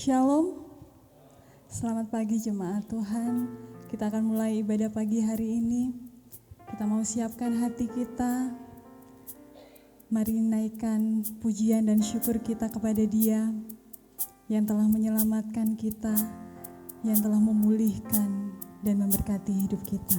Shalom, selamat pagi jemaat Tuhan. Kita akan mulai ibadah pagi hari ini. Kita mau siapkan hati kita. Mari naikkan pujian dan syukur kita kepada Dia yang telah menyelamatkan kita, yang telah memulihkan dan memberkati hidup kita.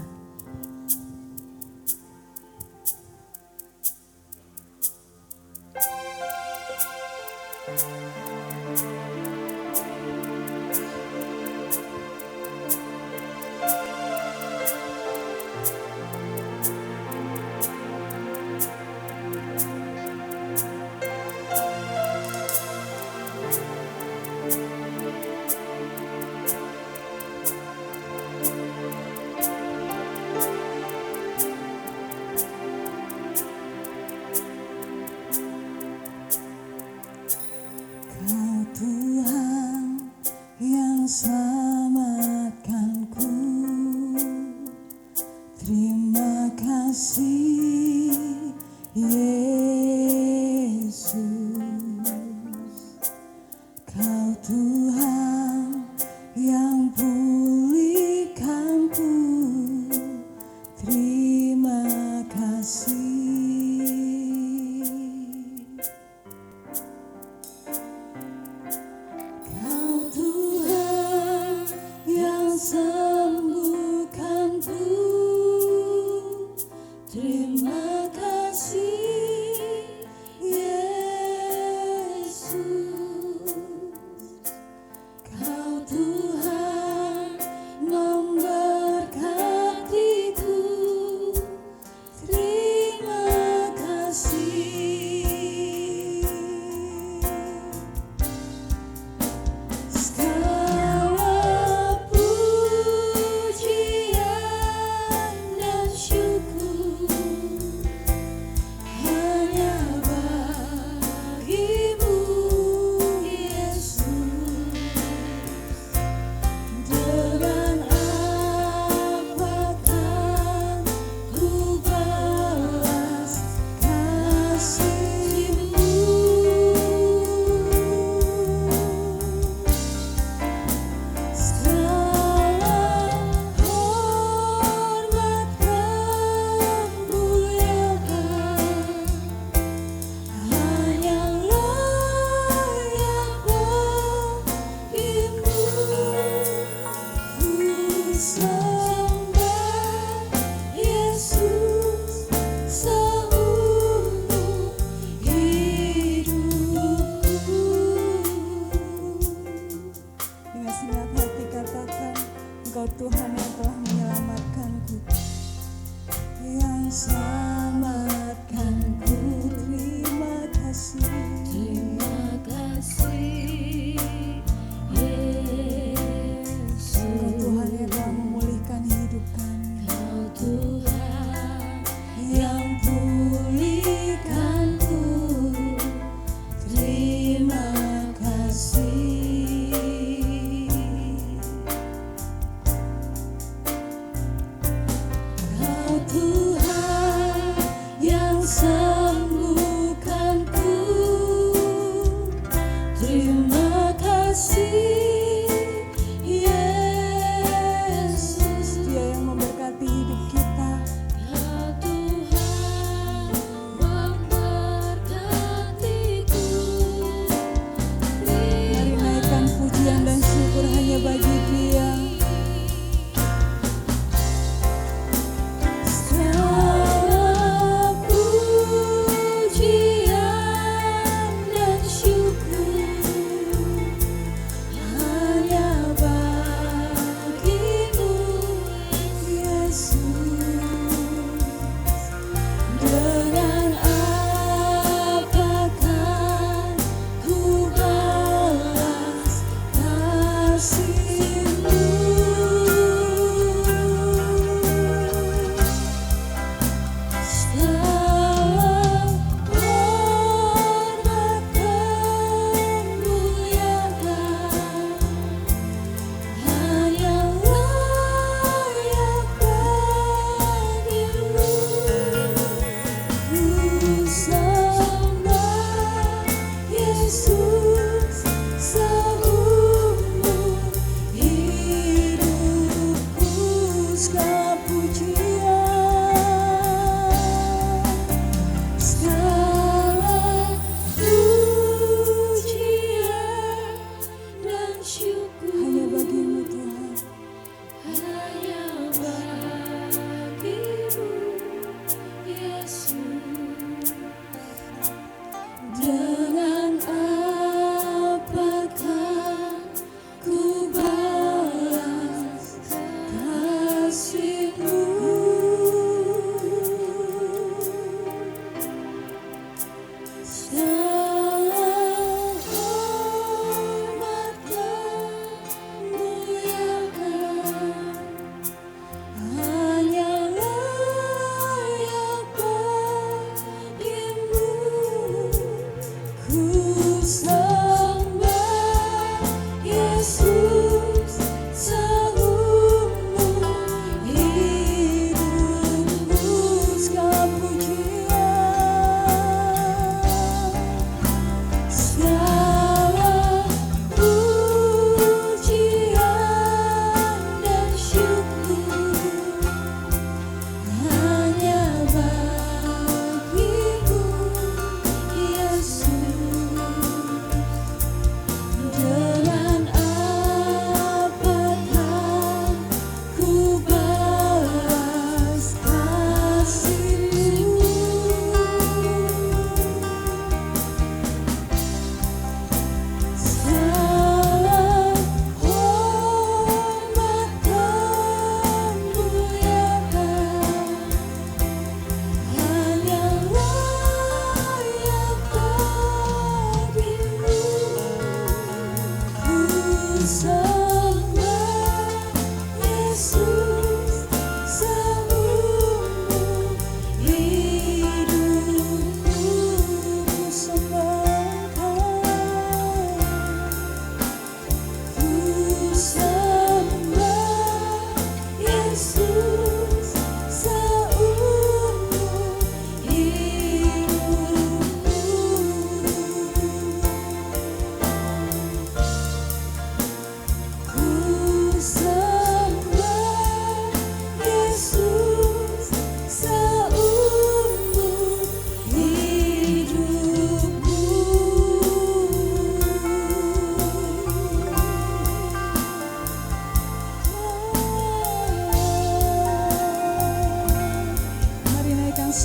Kau Tuhan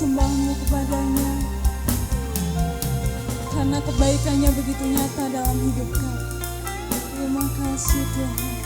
sembahmu kepadanya, karena kebaikannya begitu nyata dalam hidup kami. Terima kasih Tuhan.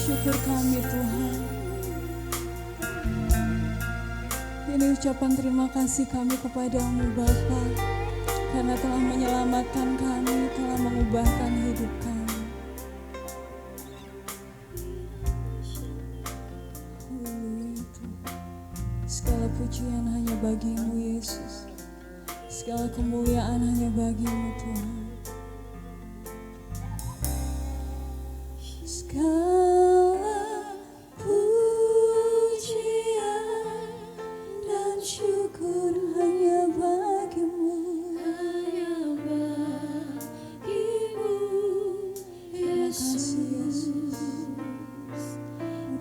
Syukur kami Tuhan. Ini ucapan terima kasih kami kepadamu Bapa, karena telah menyelamatkan kami, telah mengubahkan hidup kami. Haleluya Tuhan. Segala pujian hanya bagimu Yesus, segala kemuliaan hanya bagimu Tuhan.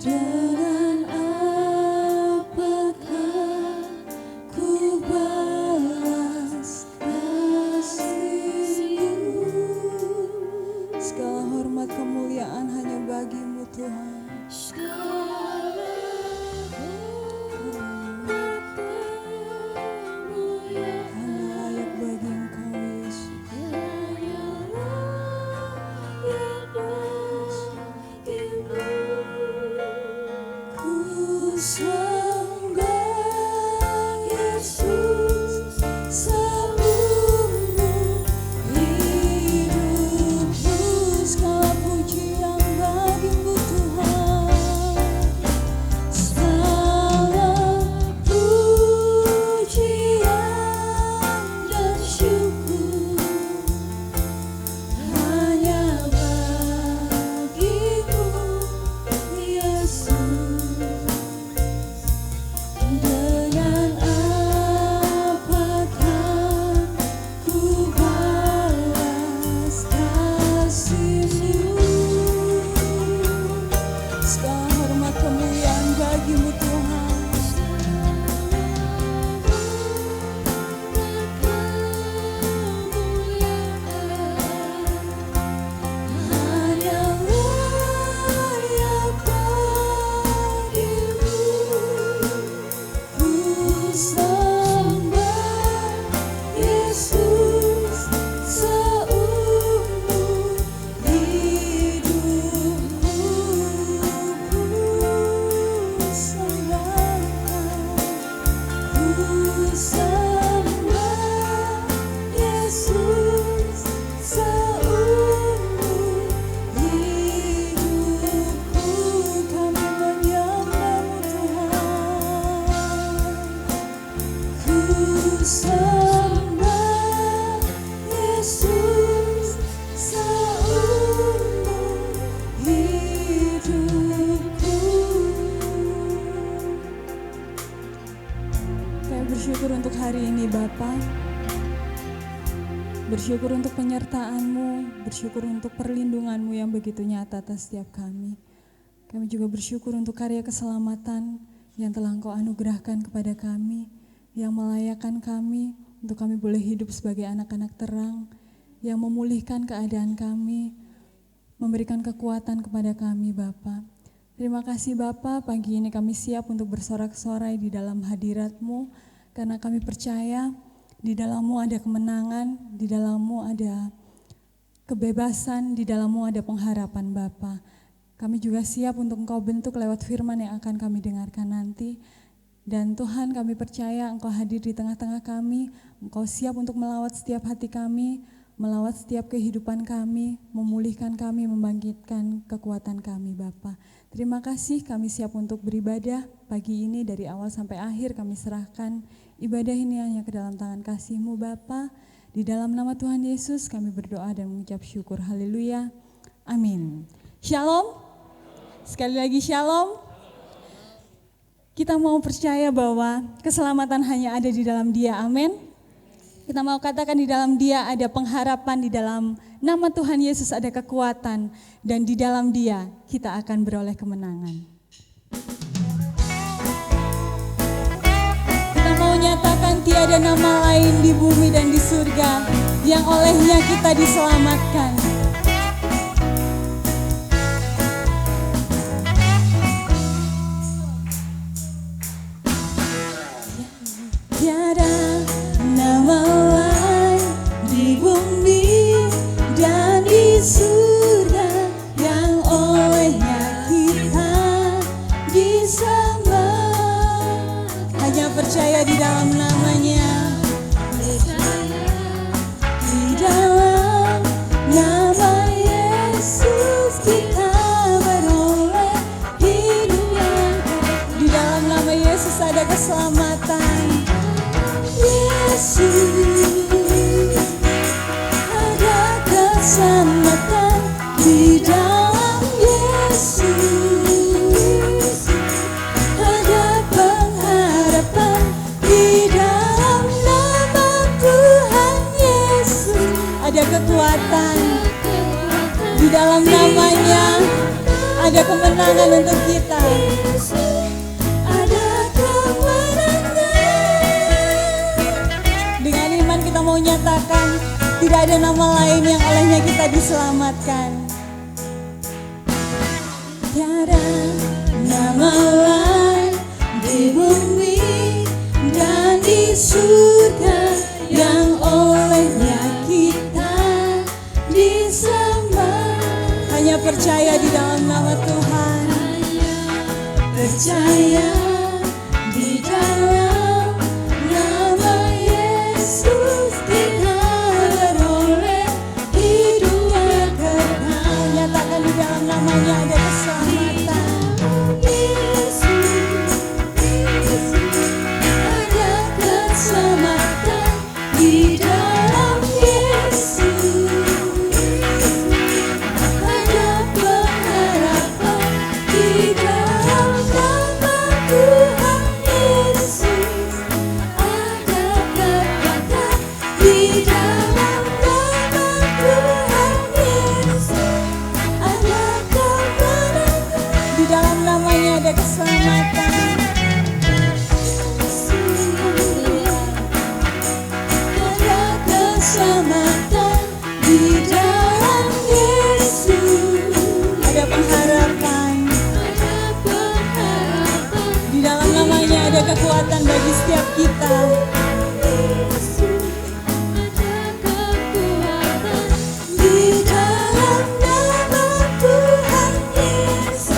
Dengan apakah ku balas kasih-Mu? Segala hormat kemuliaan hanya bagimu Tuhan. Segala hormat kemuliaan hanya layak bagi Engkau Yesus. hanya layak bagimu. Ku sembah Yesus seumur hidupku. Segala pujian bagimu Tuhan. Segala pujian dan syukur hanya bagimu Yesus. Dengan apakah ku balas kasih-Mu? Segala hormat kemuliaan bagimu Tuhan. Hanya layak bagimu. Ku sembah Yesus seumur hidupku. Ku sembah Yesus seumur hidupku. Kami menyembahmu Tuhan. Ku sembah Yesus seumur hidupku. Kami bersyukur untuk hari ini Bapa. Bersyukur untuk penyertaan-Mu, bersyukur untuk perlindungan-Mu yang begitu nyata atas setiap kami. Kami juga bersyukur untuk karya keselamatan yang telah Engkau anugerahkan kepada kami, yang melayakkan kami untuk kami boleh hidup sebagai anak-anak terang, yang memulihkan keadaan kami, memberikan kekuatan kepada kami Bapa. Terima kasih Bapa, pagi ini kami siap untuk bersorak-sorai di dalam hadirat-Mu, karena kami percaya di dalam-Mu ada kemenangan, di dalam-Mu ada kebebasan, di dalam-Mu ada pengharapan Bapa. Kami juga siap untuk Engkau bentuk lewat firman yang akan kami dengarkan nanti. Dan Tuhan, kami percaya Engkau hadir di tengah-tengah kami, Engkau siap untuk melawat setiap hati kami, melawat setiap kehidupan kami, memulihkan kami, membangkitkan kekuatan kami Bapa. Terima kasih, kami siap untuk beribadah pagi ini dari awal sampai akhir. Kami serahkan ibadah ini hanya ke dalam tangan kasih-Mu Bapa. Di dalam nama Tuhan Yesus kami berdoa dan mengucap syukur. Haleluya. Amin. Shalom. Sekali lagi shalom. Kita mau percaya bahwa keselamatan hanya ada di dalam Dia, amin. Kita mau katakan di dalam Dia ada pengharapan, di dalam nama Tuhan Yesus ada kekuatan, dan di dalam Dia kita akan beroleh kemenangan. Kita mau nyatakan tiada nama lain di bumi dan di surga yang olehnya kita diselamatkan. Tiada nama lain di bumi dan di surga yang olehnya kita diselamatkan. Hanya percaya di dalam namanya. Di dalam nama Yesus kita beroleh hidup yang kekal. Di dalam nama Yesus ada keselamatan. Yesus, ada keselamatan di dalam Yesus, ada pengharapan di dalam nama Tuhan Yesus, Ada kekuatan di dalam namanya, ada kemenangan untuk kita. ada kemenangan. Dengan iman kita mau nyatakan tidak ada nama lain yang olehnya kita diselamatkan. Tiada nama lain di bumi dan di surga yang olehnya kita diselamatkan. Hanya percaya di dalam nama Tuhan. Percaya di dalam nama Yesus kita beroleh hidup yang kekal. Nyatakan di dalam namanya ada keselamatan. Ada keselamatan di dalam Yesus, ada pengharapan di dalam nama Tuhan Yesus, ada kekuatan di dalam nama Tuhan Yesus, ada kemenangan. Di dalam namanya ada keselamatan. Ada keselamatan di dalam Yesus, Ada pengharapan. ada pengharapan Di dalam namanya ada kekuatan bagi setiap kita. Yesus, ada kekuatan di dalam nama Tuhan Yesus,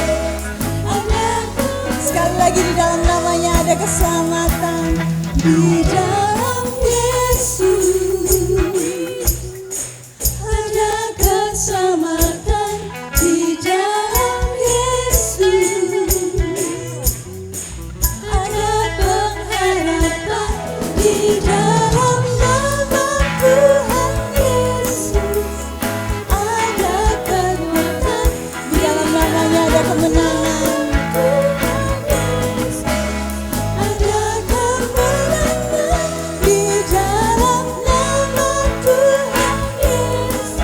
ada Sekali lagi di dalam namanya ada keselamatan. di dalam Yesus, ada keselamatan di dalam Yesus, ada pengharapan di dalam nama Tuhan Yesus, ada kekuatan Di dalam namanya ada kemenangan. ada kemenangan di dalam nama Tuhan Yesus,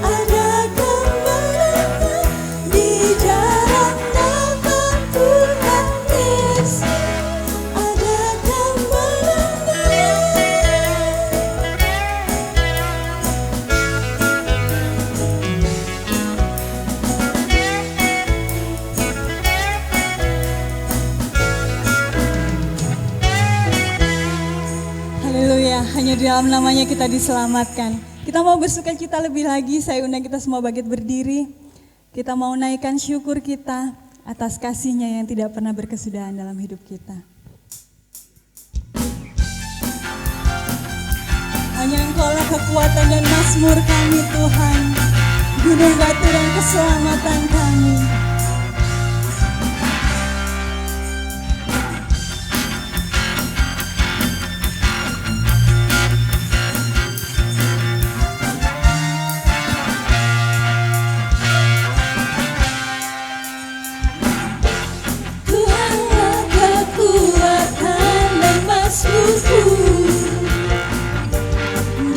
ada kemenangan di dalam nama Tuhan Yesus, ada Haleluya, hanya di dalam namanya kita diselamatkan. Kita mau bersukacita lebih lagi, saya undang kita semua bangkit berdiri. Kita mau naikkan syukur kita atas kasih-Nya yang tidak pernah berkesudahan dalam hidup kita. Hanya Engkaulah kekuatan dan mazmur kami Tuhan, gunung batu dan keselamatan kami. Tuhanlah kekuatan dan mazmurku,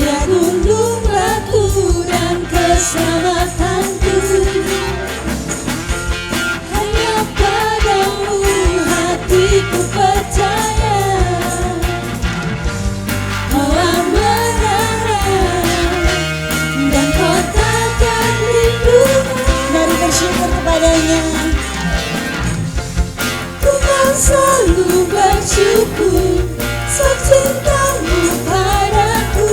Dia gunung batu dan keselamatanku. Hanya padamu hatiku percaya, Kau menara dan kota perlindungan. Mari bersyukur kepadanya. Ku kan selalu bersyukur, sebab cintamu padaku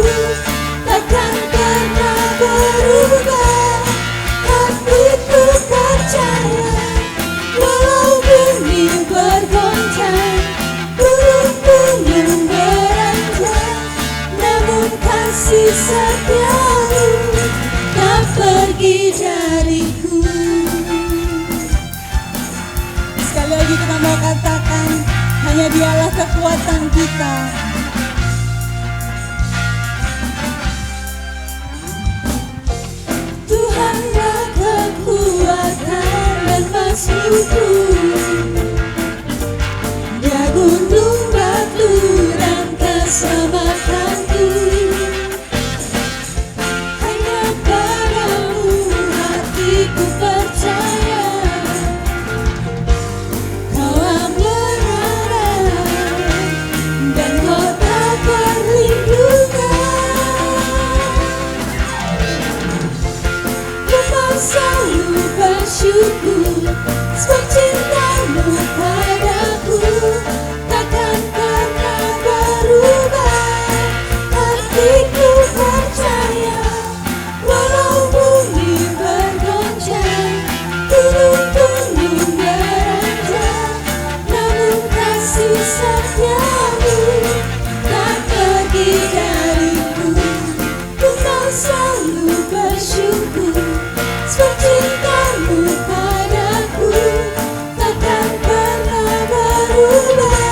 takkan pernah berubah. Hatiku percaya, walau bumi bergoncang, gunung-gunung beranjak, namun kasih setiamu tak pergi dariku. Sekali lagi kita mau katakan, hanya Dialah kekuatan kita. Tuhanlah kekuatan dan mazmurku, Dia gunung batu dan keselamatanku. Hanya padamu hatiku percaya, Kau menara dan kota perlindungan. Ku kan selalu bersyukur, sebab cintamu padaku takkan pernah berubah. Hatiku percaya, walau bumi bergoncang, gunung-gunung beranjak, namun kasih setiamu tak pergi dariku. Ku kan selalu bersyukur, sebab cintamu padaku takkan pernah berubah.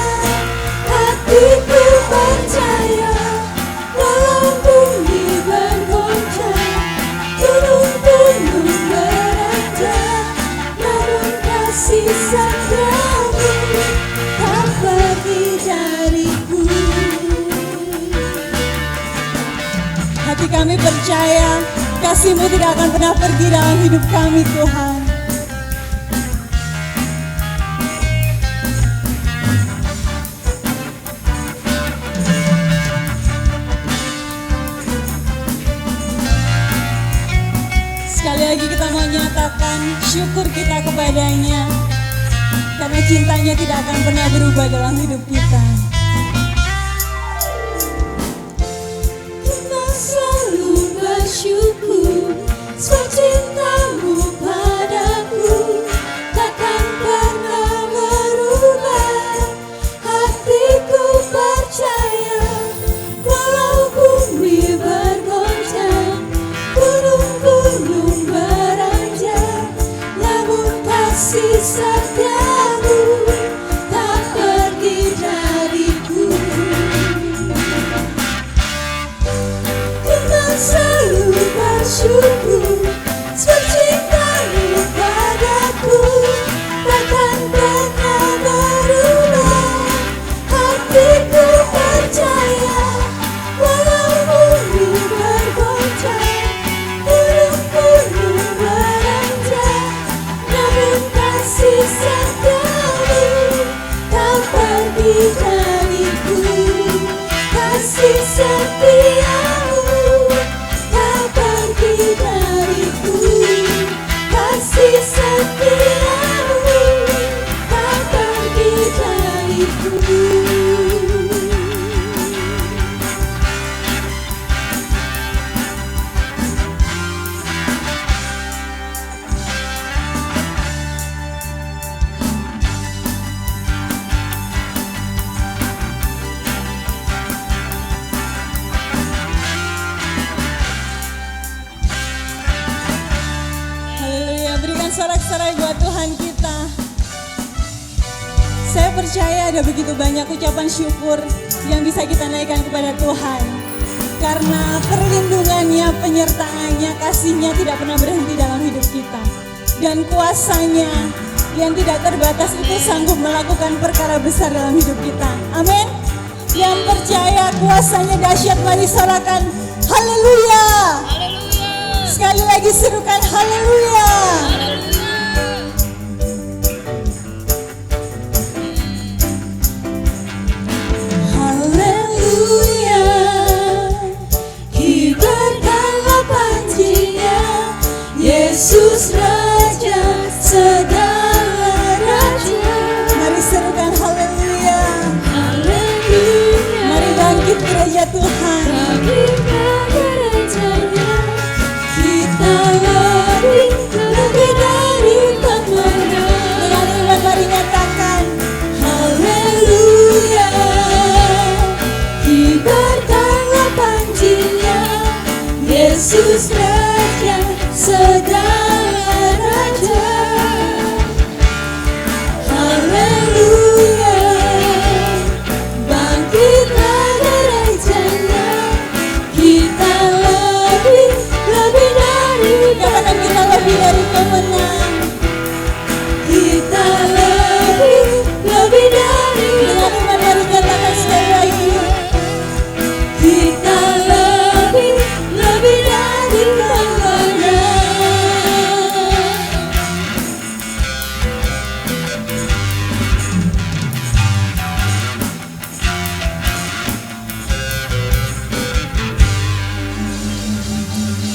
Hatiku percaya, walau bumi bergoncang, gunung-gunung beranjak, namun kasih setiamu tak pergi dariku. Hati kami percaya, kasih-Mu tidak akan pernah pergi dalam hidup kami Tuhan. Sekali lagi kita mau nyatakan syukur kita kepadanya, karena cintanya tidak akan pernah berubah dalam hidup kita. Ku selalu bersyukur, sebab cintamu padaku takkan pernah berubah. Hatiku percaya, walau bumi bergoncang, gunung-gunung beranjak, namun kasih setiamu tak pergi dariku. bersorak-sorai buat Tuhan kita. Saya percaya ada begitu banyak ucapan syukur yang bisa kita naikkan kepada Tuhan. Karena perlindungannya, penyertaannya, kasihnya tidak pernah berhenti dalam hidup kita. Dan kuasanya yang tidak terbatas itu sanggup melakukan perkara besar dalam hidup kita. Amin. Yang percaya kuasanya dahsyat, mari sorakan haleluya. Sekali lagi serukan haleluya. Haleluya, kibarkanlah panjinya, Yesus Raja segala raja. Mari serukan haleluya. Haleluya, Mari bangkit gereja Tuhan. kita lebih dari pemenang. Dengan iman mari nyatakan Haleluya, kibarkanlah panjinya, Yesus Raja segala raja. Haleluya, bangkitlah gerejanya, kita lebih dari katakan kita lebih dari pemenang. kita lebih dari Dengan iman mari nyatakan sekali lagi. kita lebih dari pemenang.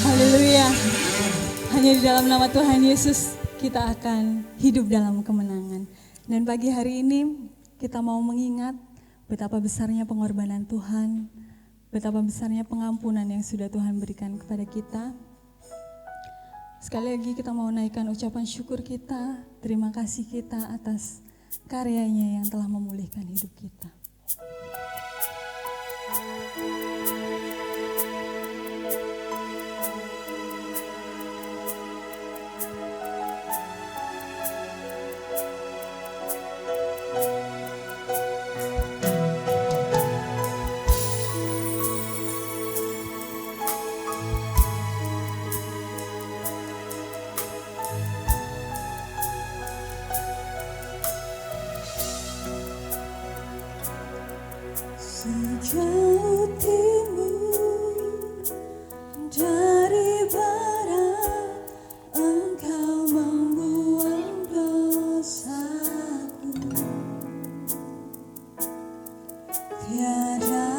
Haleluya. Hanya di dalam nama Tuhan Yesus kita akan hidup dalam kemenangan. Dan pagi hari ini kita mau mengingat betapa besarnya pengorbanan Tuhan, betapa besarnya pengampunan yang sudah Tuhan berikan kepada kita. Sekali lagi kita mau naikkan ucapan syukur kita, terima kasih kita atas karyanya yang telah memulihkan hidup kita. Sejauh timur dari barat, Engkau membuang dosaku. Tiada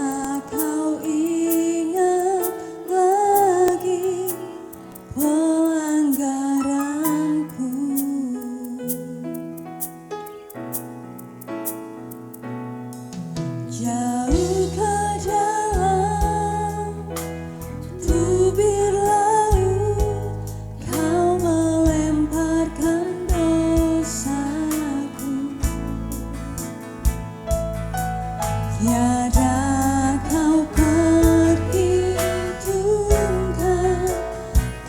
kau ingat lagi pelanggaranku. Jauh ke dalam tubir laut, kau melemparkan dosaku. Tiada kau perhitungkan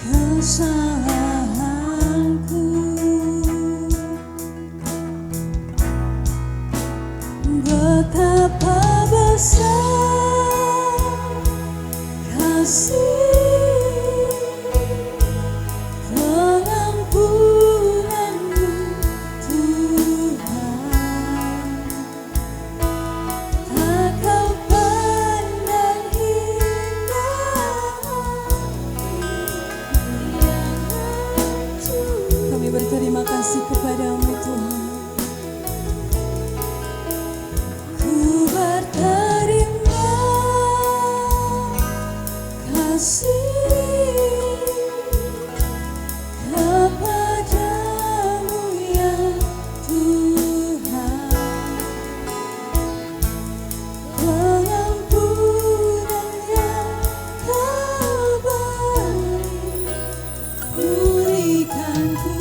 kesalahanku. Betapa besar kasih pengampunanmu, Tuhan. Tak kau pandang hingga Kami berterima kasih kepadamu Tuhan. ku berterima kasih kepadamu ya Tuhan. Pengampunan yang kau beri pulihkanku.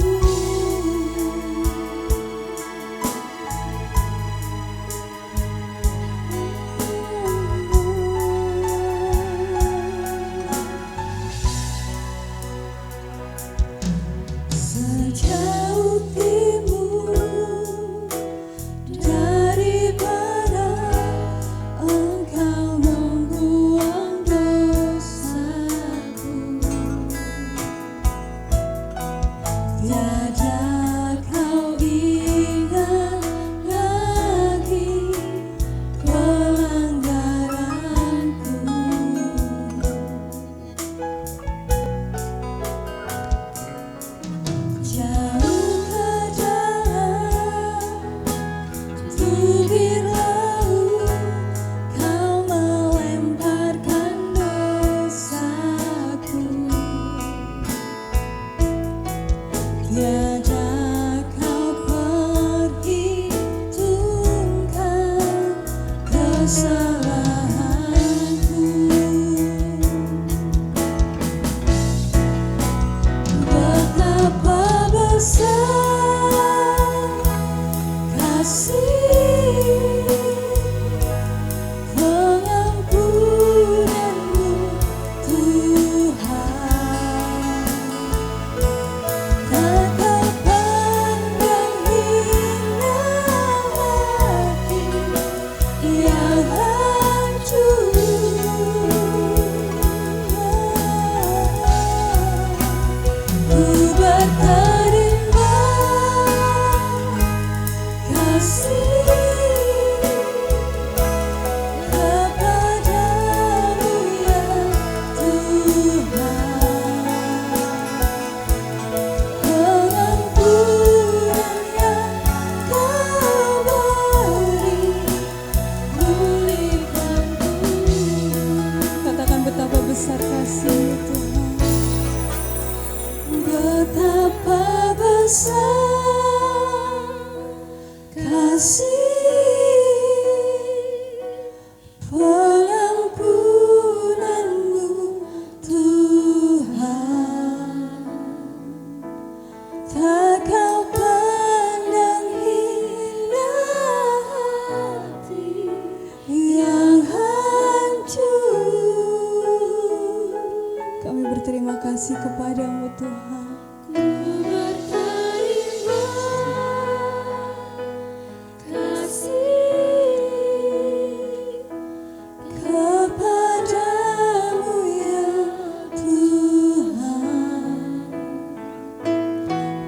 kasih Tuhan. Betapa besar kasih pengampunanmu Tuhan, tak kau pandang hina hati yang hancur. Kami berterima kasih kepadamu Tuhan. Ku berterima kasih kepadamu ya Tuhan,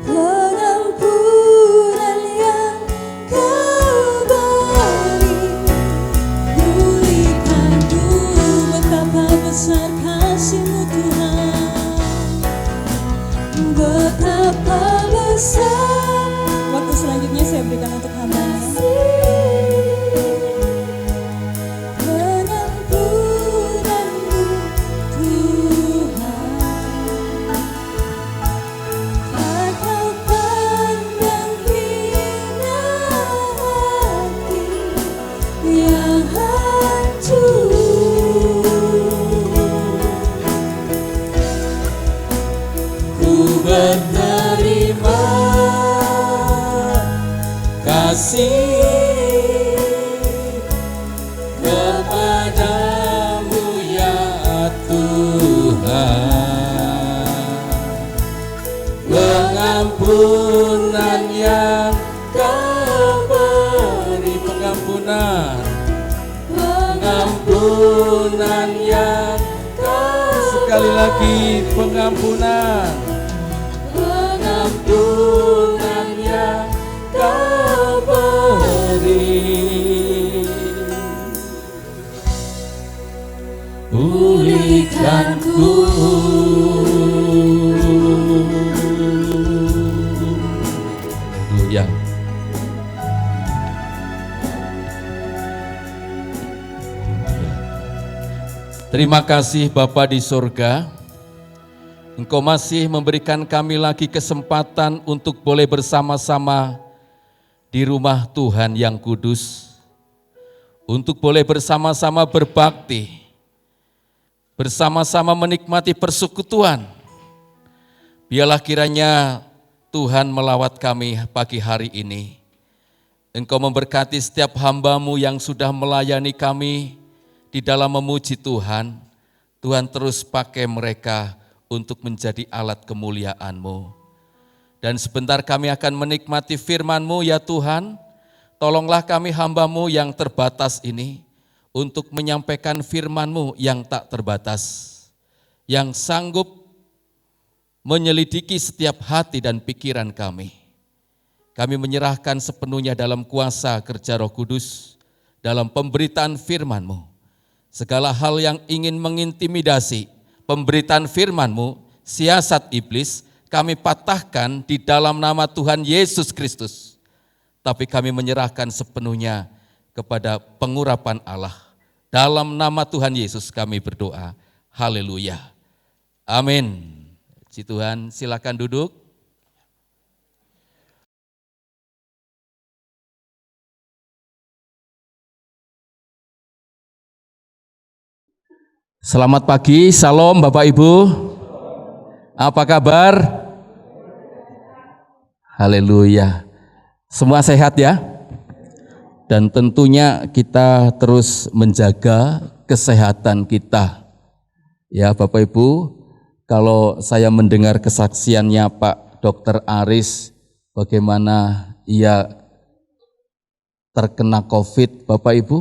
pengampunan yang kau beri, pulihkanku. Betapa besar kasih-Mu Tuhan, betapa besar Waktu selanjutnya saya berikan untuk hamba-Nya. pengampunanmu Tuhan, tak kau pandang hina hati yang hancur. Ku berterima kasih kepadamu ya Tuhan, pengampunan yang kau beri, pengampunan yang kau Sekali lagi pengampunan. yang kau beri, pulihkanku. Haleluya. Terima kasih Bapa di surga, Engkau masih memberikan kami lagi kesempatan untuk boleh bersama-sama di rumah Tuhan yang kudus, untuk boleh bersama-sama berbakti, bersama-sama menikmati persekutuan. Biarlah kiranya Tuhan melawat kami pagi hari ini. Engkau memberkati setiap hamba-Mu yang sudah melayani kami di dalam memuji Tuhan. Tuhan terus pakai mereka untuk menjadi alat kemuliaan-Mu. Dan sebentar kami akan menikmati firman-Mu ya Tuhan. Tolonglah kami hamba-Mu yang terbatas ini untuk menyampaikan firman-Mu yang tak terbatas, yang sanggup menyelidiki setiap hati dan pikiran kami. Kami menyerahkan sepenuhnya dalam kuasa kerja Roh Kudus, dalam pemberitaan firman-Mu. Segala hal yang ingin mengintimidasi pemberitaan firman-Mu, siasat iblis, kami patahkan di dalam nama Tuhan Yesus Kristus. Tapi kami menyerahkan sepenuhnya kepada pengurapan Allah. Dalam nama Tuhan Yesus kami berdoa. Haleluya. Amin. Puji Tuhan, silakan duduk. Selamat pagi, salam Bapak Ibu. Apa kabar? Haleluya. Semua sehat ya? Dan tentunya kita terus menjaga kesehatan kita. Ya Bapak Ibu, kalau saya mendengar kesaksiannya Pak Dr. Aris, bagaimana ia terkena COVID, Bapak Ibu,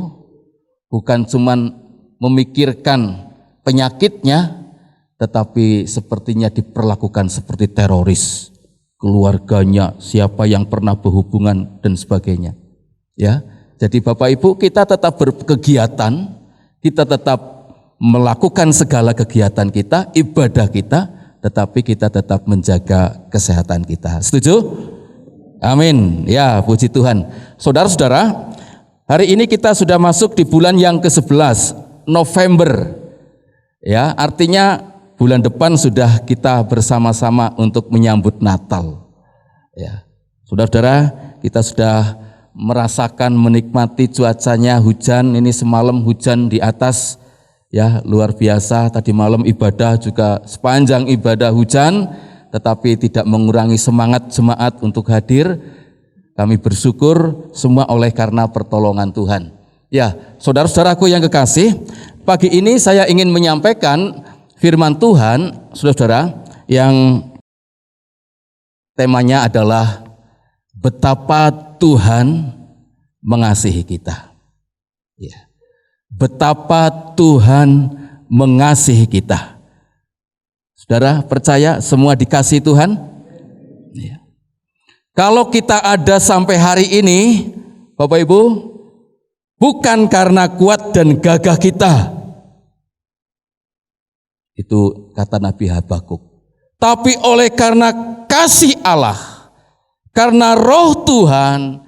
bukan cuman memikirkan penyakitnya, tetapi sepertinya diperlakukan seperti teroris, keluarganya, siapa yang pernah berhubungan dan sebagainya. Ya, jadi Bapak Ibu kita tetap berkegiatan, kita tetap melakukan segala kegiatan kita, ibadah kita, tetapi kita tetap menjaga kesehatan kita. Setuju? Amin. Ya, puji Tuhan. Saudara-saudara, hari ini kita sudah masuk di bulan yang ke-11, November. Ya, artinya bulan depan sudah kita bersama-sama untuk menyambut Natal. Ya. Saudara-saudara, kita sudah merasakan menikmati cuacanya hujan, ini semalam hujan di atas ya, luar biasa. Tadi malam ibadah juga sepanjang ibadah hujan, tetapi tidak mengurangi semangat jemaat untuk hadir. Kami bersyukur semua oleh karena pertolongan Tuhan. Ya, saudara-saudaraku yang kekasih, pagi ini saya ingin menyampaikan firman Tuhan, saudara-saudara, yang temanya adalah betapa Tuhan mengasihi kita. Ya. Betapa Tuhan mengasihi kita. Saudara percaya semua dikasihi Tuhan? Ya. Kalau kita ada sampai hari ini, Bapak Ibu, bukan karena kuat dan gagah kita. Itu kata Nabi Habakuk. Tapi oleh karena kasih Allah, karena roh Tuhan,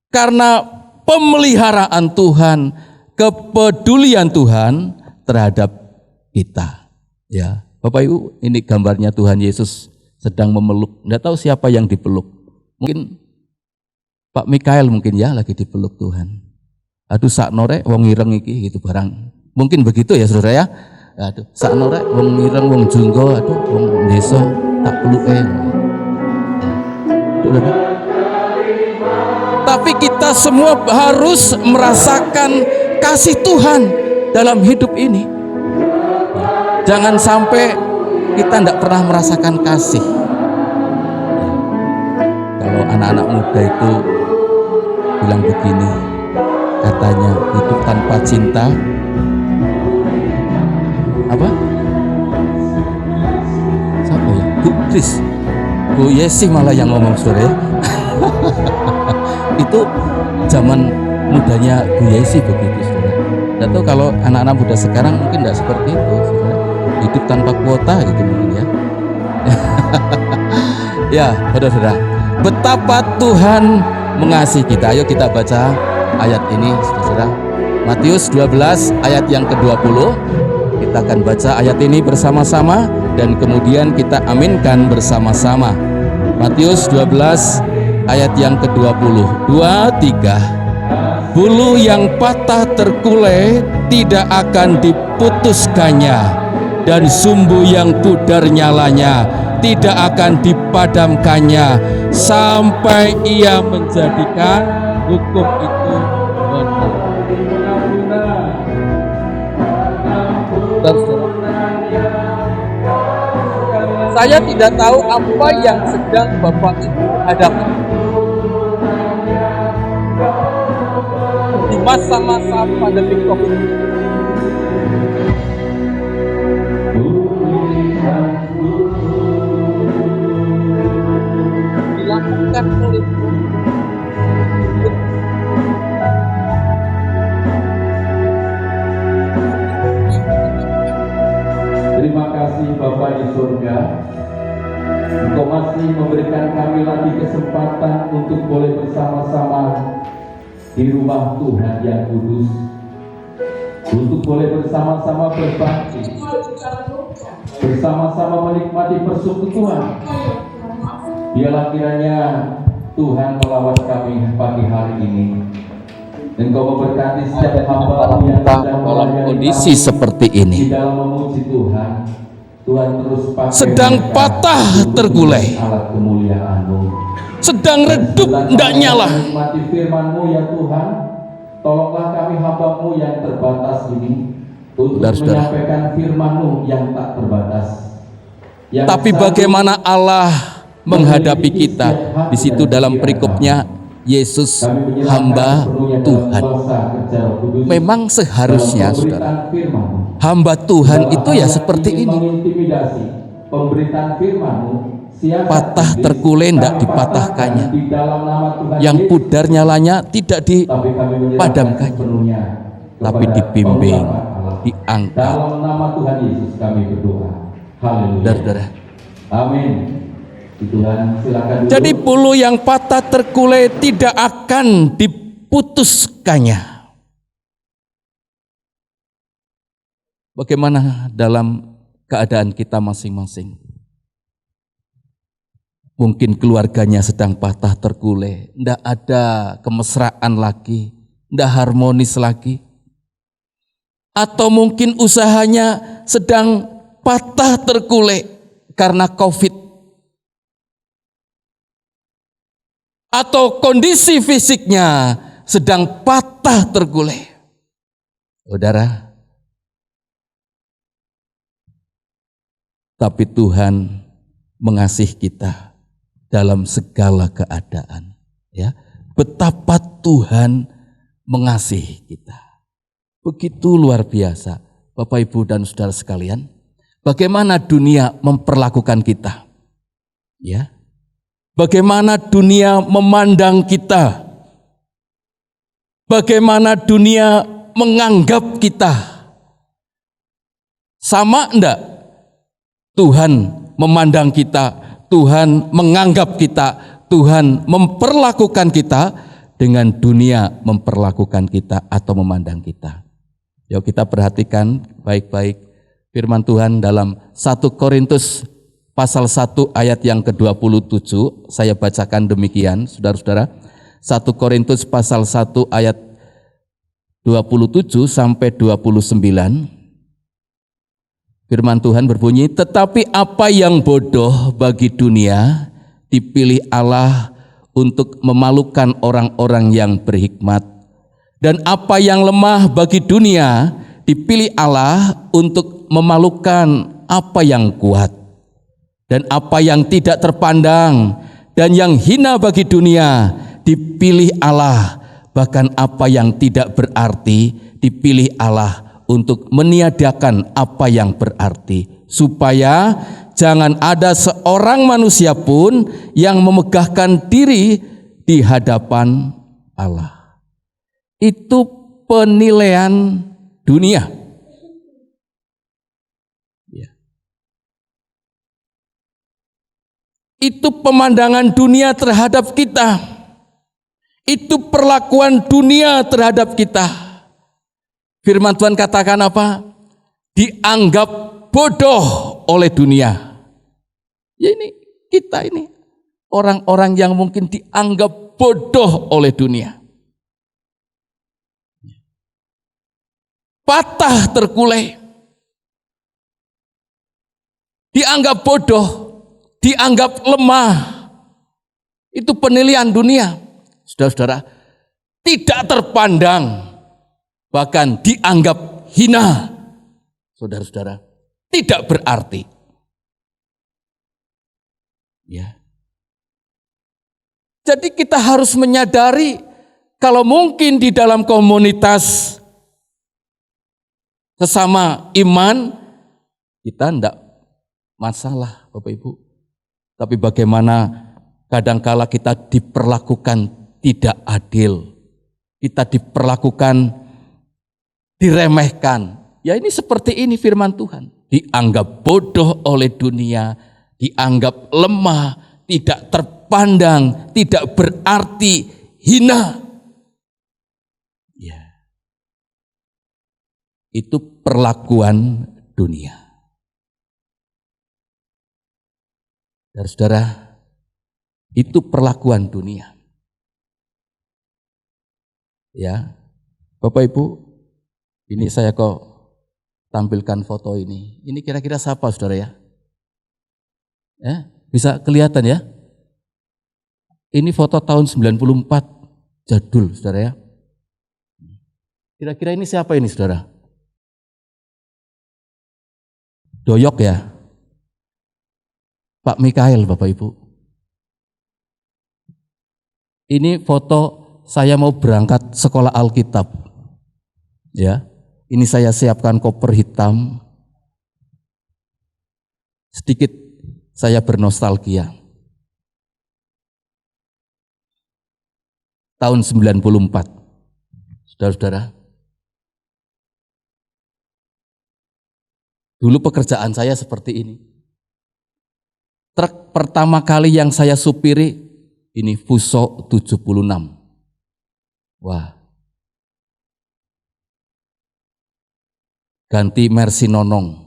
karena pemeliharaan Tuhan, kepedulian Tuhan terhadap kita. Ya, Bapak Ibu, ini gambarnya Tuhan Yesus sedang memeluk. Tidak tahu siapa yang dipeluk. Mungkin Pak Mikael mungkin ya lagi dipeluk Tuhan. Aduh sak norek wong ireng iki gitu barang. Mungkin begitu ya saudara ya. Aduh sak norek wong ireng wong junggo, aduh wong desa tak peluke. Tapi kita semua harus merasakan kasih Tuhan dalam hidup ini. Jangan sampai kita tidak pernah merasakan kasih. Kalau anak-anak muda itu bilang begini, katanya hidup tanpa cinta apa? Siapa ya? Bu Kris, Bu Yesi malah yang ngomong sore. Itu zaman mudanya Bu Yesi begitu, saudara. Tidak tahu kalau anak-anak muda sekarang mungkin tidak seperti itu, saudara. Hidup tanpa kuota gitu mungkin ya. Ya, saudara. Betapa Tuhan mengasihi kita. Ayo kita baca ayat ini, saudara. Matius 12 ayat yang ke-20. Kita akan baca ayat ini bersama-sama dan kemudian kita aminkan bersama-sama. Matius 12 ayat yang ke-20. 2, 3. Bulu yang patah terkulai tidak akan diputuskannya, dan sumbu yang pudar nyalanya tidak akan dipadamkannya sampai ia menjadikan hukum itu benar. Saya tidak tahu apa yang sedang Bapak Ibu hadapi di masa-masa pandemi COVID. Dilakukan oleh Terima kasih Bapa di surga, Engkau masih memberikan kami lagi kesempatan untuk boleh bersama-sama di rumah Tuhan yang kudus, untuk boleh bersama-sama berbakti, bersama-sama menikmati persekutuan. Biarlah kiranya Tuhan melawat kami pagi hari ini. Engkau memberkati setiap hamba yang sedang dalam kondisi seperti ini, di dalam memuji Tuhan. Tuhan terus pakai sedang patah tergulai, alat kemuliaan-Mu, sedang redup tidak nyala. menikmati firman-Mu ya Tuhan. Tolonglah kami hamba-Mu yang terbatas ini untuk menyampaikan firman-Mu yang tak terbatas. Yang Tapi bagaimana Allah menghadapi kita? Di situ dalam perikopnya Yesus hamba Tuhan. Memang seharusnya saudara, hamba Tuhan itu ya seperti ini. Patah terkulai tidak dipatahkannya, yang pudar nyalanya tidak dipadamkannya, tapi dibimbing, diangkat. Dalam nama Tuhan Yesus kami berdoa. Haleluya. Saudara. Amin. Tuhan, silakan duduk. Jadi bulu yang patah terkulai tidak akan diputuskannya. Bagaimana dalam keadaan kita masing-masing? Mungkin keluarganya sedang patah terkulai, tidak ada kemesraan lagi, tidak harmonis lagi. Atau mungkin usahanya sedang patah terkulai karena COVID. Atau kondisi fisiknya sedang patah terkulai. Saudara, tapi Tuhan mengasihi kita dalam segala keadaan. Ya, betapa Tuhan mengasihi kita. Begitu luar biasa, Bapak, Ibu, dan saudara sekalian. Bagaimana dunia memperlakukan kita? Ya, bagaimana dunia memandang kita? Bagaimana dunia menganggap kita? Sama enggak Tuhan memandang kita, Tuhan menganggap kita, Tuhan memperlakukan kita dengan dunia memperlakukan kita atau memandang kita? Yuk kita perhatikan baik-baik firman Tuhan dalam 1 Korintus pasal 1 ayat yang ke-27. Saya bacakan demikian, saudara-saudara. 1 Korintus pasal 1 ayat 27 sampai 29. Firman Tuhan berbunyi, tetapi apa yang bodoh bagi dunia dipilih Allah untuk memalukan orang-orang yang berhikmat. Dan apa yang lemah bagi dunia dipilih Allah untuk memalukan apa yang kuat. Dan apa yang tidak terpandang dan yang hina bagi dunia dipilih Allah. Bahkan apa yang tidak berarti dipilih Allah untuk meniadakan apa yang berarti, supaya jangan ada seorang manusia pun yang memegahkan diri di hadapan Allah. Itu penilaian dunia. Ya. Itu pemandangan dunia terhadap kita. Itu perlakuan dunia terhadap kita. Firman Tuhan katakan apa? Dianggap bodoh oleh dunia. Ya ini kita ini orang-orang yang mungkin dianggap bodoh oleh dunia. Patah terkulai. Dianggap bodoh, dianggap lemah. Itu penilaian dunia. Saudara-saudara, tidak terpandang, bahkan dianggap hina. Saudara-saudara, tidak berarti. Ya. Jadi kita harus menyadari kalau mungkin di dalam komunitas sesama iman kita tidak masalah, Bapak Ibu. Tapi bagaimana kadangkala kita diperlakukan tidak adil. Kita diperlakukan diremehkan. Ya ini seperti ini firman Tuhan. Dianggap bodoh oleh dunia, dianggap lemah, tidak terpandang, tidak berarti, hina. Ya. Itu perlakuan dunia. Saudara, itu perlakuan dunia. Ya, Bapak Ibu, ini saya kok tampilkan foto ini. Ini kira-kira siapa, saudara ya? Ya, bisa kelihatan ya? Ini foto tahun 94, jadul, saudara ya. Kira-kira ini siapa ini, saudara? Doyok ya? Pak Mikael, Bapak Ibu. Ini foto saya mau berangkat sekolah Alkitab. Ya, ini saya siapkan koper hitam. Sedikit saya bernostalgia. Tahun 94. Saudara-saudara. Dulu pekerjaan saya seperti ini. Truk pertama kali yang saya supiri ini Fuso 76. Wah. ganti Mercy Nonong,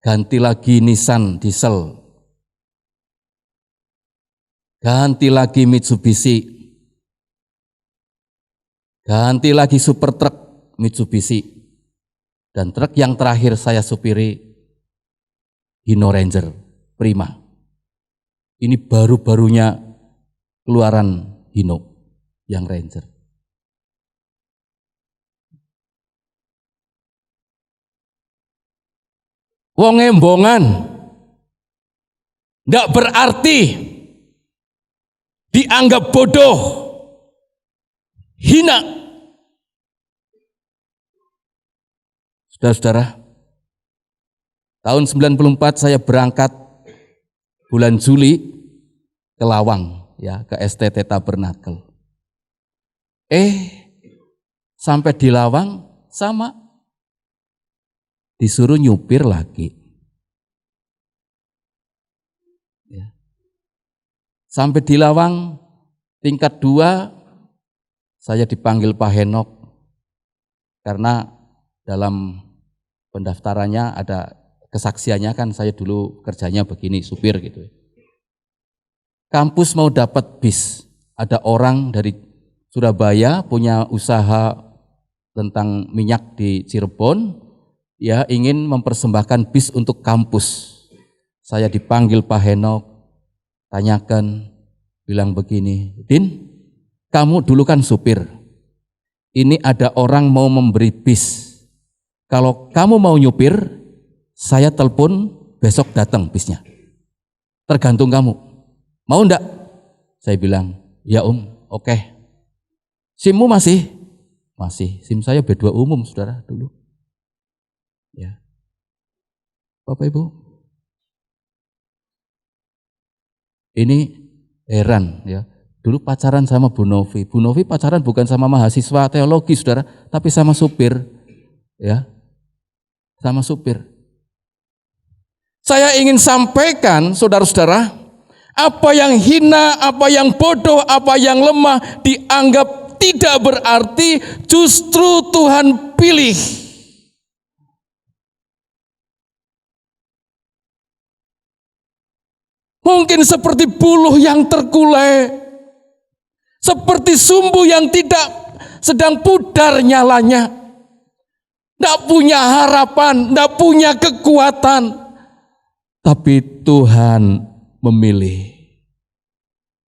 ganti lagi Nissan Diesel, ganti lagi Mitsubishi, ganti lagi super truk Mitsubishi, dan truk yang terakhir saya supiri Hino Ranger Prima. Ini baru-barunya keluaran Hino yang Ranger. Wong embongan ndak berarti, dianggap bodoh, hina. Saudara-saudara, tahun 94 saya berangkat bulan Juli ke Lawang, ya, ke STT Tabernakel. Sampai di Lawang sama, disuruh nyupir lagi. Ya. Sampai di Lawang tingkat 2 saya dipanggil Pak Henok karena dalam pendaftarannya ada kesaksiannya kan saya dulu kerjanya begini, supir gitu. Kampus mau dapat bis, ada orang dari Surabaya punya usaha tentang minyak di Cirebon, ya, ingin mempersembahkan bis untuk kampus. Saya dipanggil Pak Henok, tanyakan, bilang begini, Din, kamu dulu kan supir, ini ada orang mau memberi bis, kalau kamu mau nyupir, saya telepon besok datang bisnya, tergantung kamu, mau enggak? Saya bilang, ya oke. SIM-mu masih? Masih, SIM saya B2 umum, saudara, dulu. Ya, Bapak Ibu, ini heran ya. Dulu pacaran sama Bu Novi. Bu Novi pacaran bukan sama mahasiswa teologi, saudara, tapi sama supir, ya, sama supir. Saya ingin sampaikan, saudara-saudara, apa yang hina, apa yang bodoh, apa yang lemah dianggap tidak berarti, justru Tuhan pilih. Mungkin seperti buluh yang terkulai, seperti sumbu yang tidak sedang pudar nyalanya, tidak punya harapan, tidak punya kekuatan, tapi Tuhan memilih.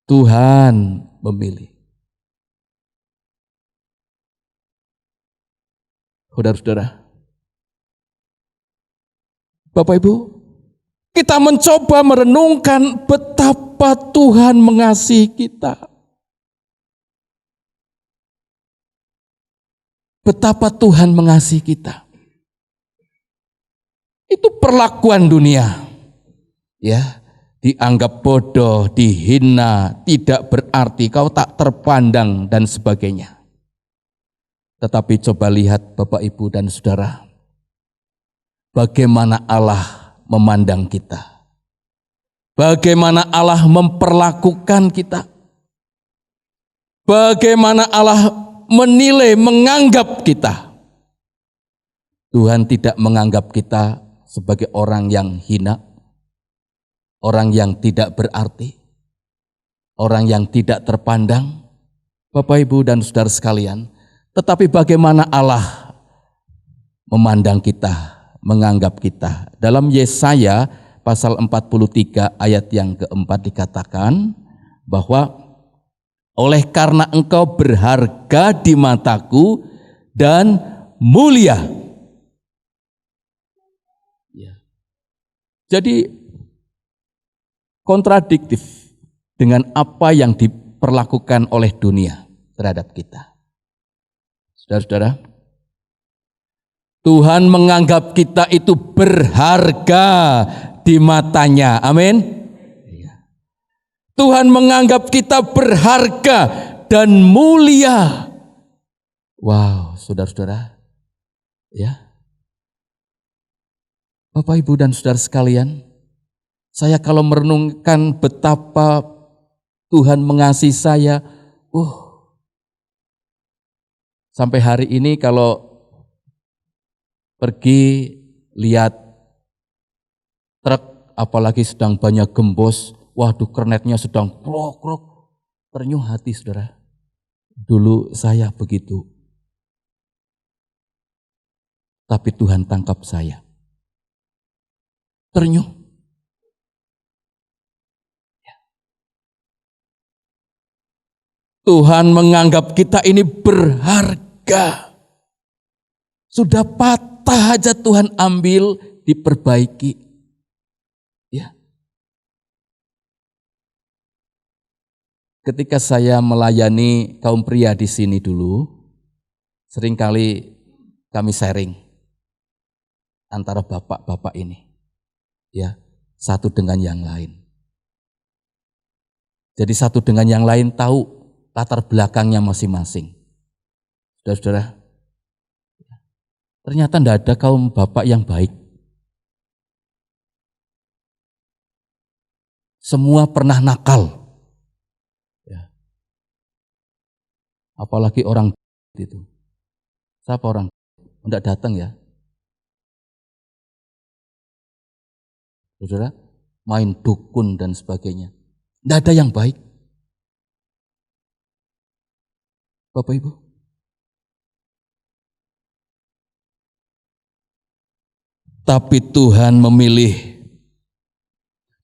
Tuhan memilih. Saudara-saudara, Bapak Ibu, kita mencoba merenungkan betapa Tuhan mengasihi kita. Betapa Tuhan mengasihi kita. Itu perlakuan dunia. Ya, dianggap bodoh, dihina, tidak berarti, kau tak terpandang dan sebagainya. Tetapi coba lihat Bapak Ibu dan Saudara, bagaimana Allah memandang kita. Bagaimana Allah memperlakukan kita. Bagaimana Allah menilai, menganggap kita. Tuhan tidak menganggap kita sebagai orang yang hina, orang yang tidak berarti, orang yang tidak terpandang, Bapak Ibu dan Saudara sekalian. Tetapi bagaimana Allah memandang kita, menganggap kita. Dalam Yesaya pasal 43 ayat yang keempat dikatakan bahwa oleh karena engkau berharga di mataku dan mulia. Ya. Jadi kontradiktif dengan apa yang diperlakukan oleh dunia terhadap kita. Saudara-saudara, Tuhan menganggap kita itu berharga di matanya. Amin. Tuhan menganggap kita berharga dan mulia. Wow, saudara-saudara. Ya. Bapak, Ibu dan saudara sekalian, saya kalau merenungkan betapa Tuhan mengasihi saya, Sampai hari ini kalau pergi lihat truk, apalagi sedang banyak gembos, waduh kernetnya sedang krok-krok, ternyuh hati saudara. Dulu saya begitu. Tapi Tuhan tangkap saya. Ternyuh. Tuhan menganggap kita ini berharga. Sudah patah aja Tuhan ambil, diperbaiki. Ya. Ketika saya melayani kaum pria di sini dulu, seringkali kami sharing antara bapak-bapak ini. Ya, satu dengan yang lain. Jadi satu dengan yang lain tahu latar belakangnya masing-masing. Saudara-saudara, ternyata tidak ada kaum bapak yang baik. Semua pernah nakal. Ya. Apalagi orang itu. Siapa orang? Tidak datang ya. Saudara, main dukun dan sebagainya. Tidak ada yang baik. Bapak Ibu. Tapi Tuhan memilih.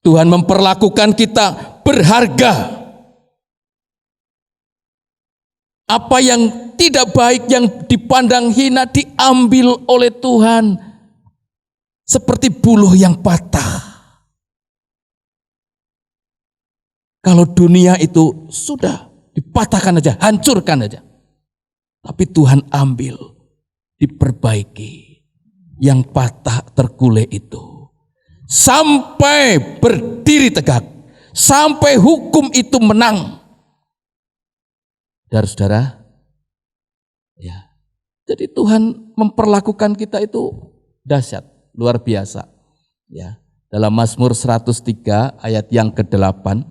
Tuhan memperlakukan kita berharga. Apa yang tidak baik, yang dipandang hina, diambil oleh Tuhan. Seperti buluh yang patah. Kalau dunia itu sudah dipatahkan aja, hancurkan aja. Tapi Tuhan ambil, diperbaiki. Yang patah terkulai itu. Sampai berdiri tegak. Sampai hukum itu menang. Saudara-saudara, ya. Jadi Tuhan memperlakukan kita itu dahsyat, luar biasa. Ya. Dalam Mazmur 103 ayat yang ke-8,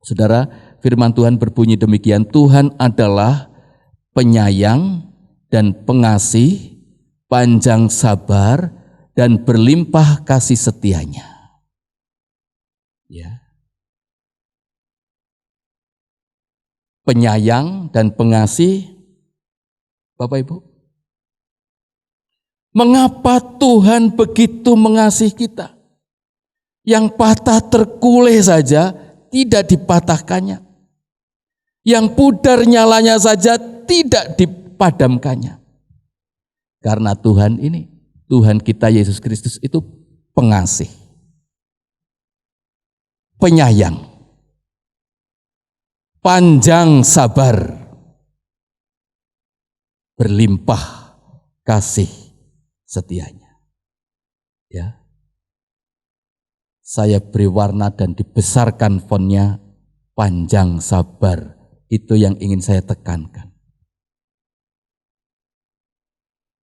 saudara, firman Tuhan berbunyi demikian, Tuhan adalah penyayang dan pengasih, panjang sabar dan berlimpah kasih setianya. Ya. Penyayang dan pengasih, Bapak Ibu. Mengapa Tuhan begitu mengasihi kita? Yang patah terkulai saja tidak dipatahkannya. Yang pudar nyalanya saja tidak dipadamkannya. Karena Tuhan ini, Tuhan kita Yesus Kristus itu pengasih, penyayang, panjang sabar, berlimpah kasih setianya. Ya. Saya beri warna dan dibesarkan fontnya panjang sabar. Itu yang ingin saya tekankan.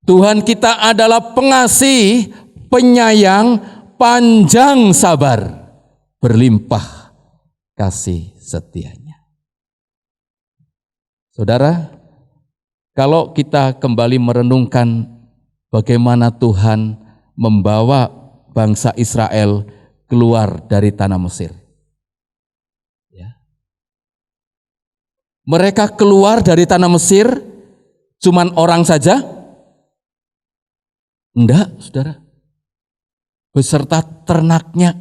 Tuhan kita adalah pengasih, penyayang, panjang sabar, berlimpah kasih setianya. Saudara, kalau kita kembali merenungkan bagaimana Tuhan membawa bangsa Israel keluar dari tanah Mesir. Ya. Mereka keluar dari tanah Mesir, cuman orang saja? Enggak, saudara. Beserta ternaknya,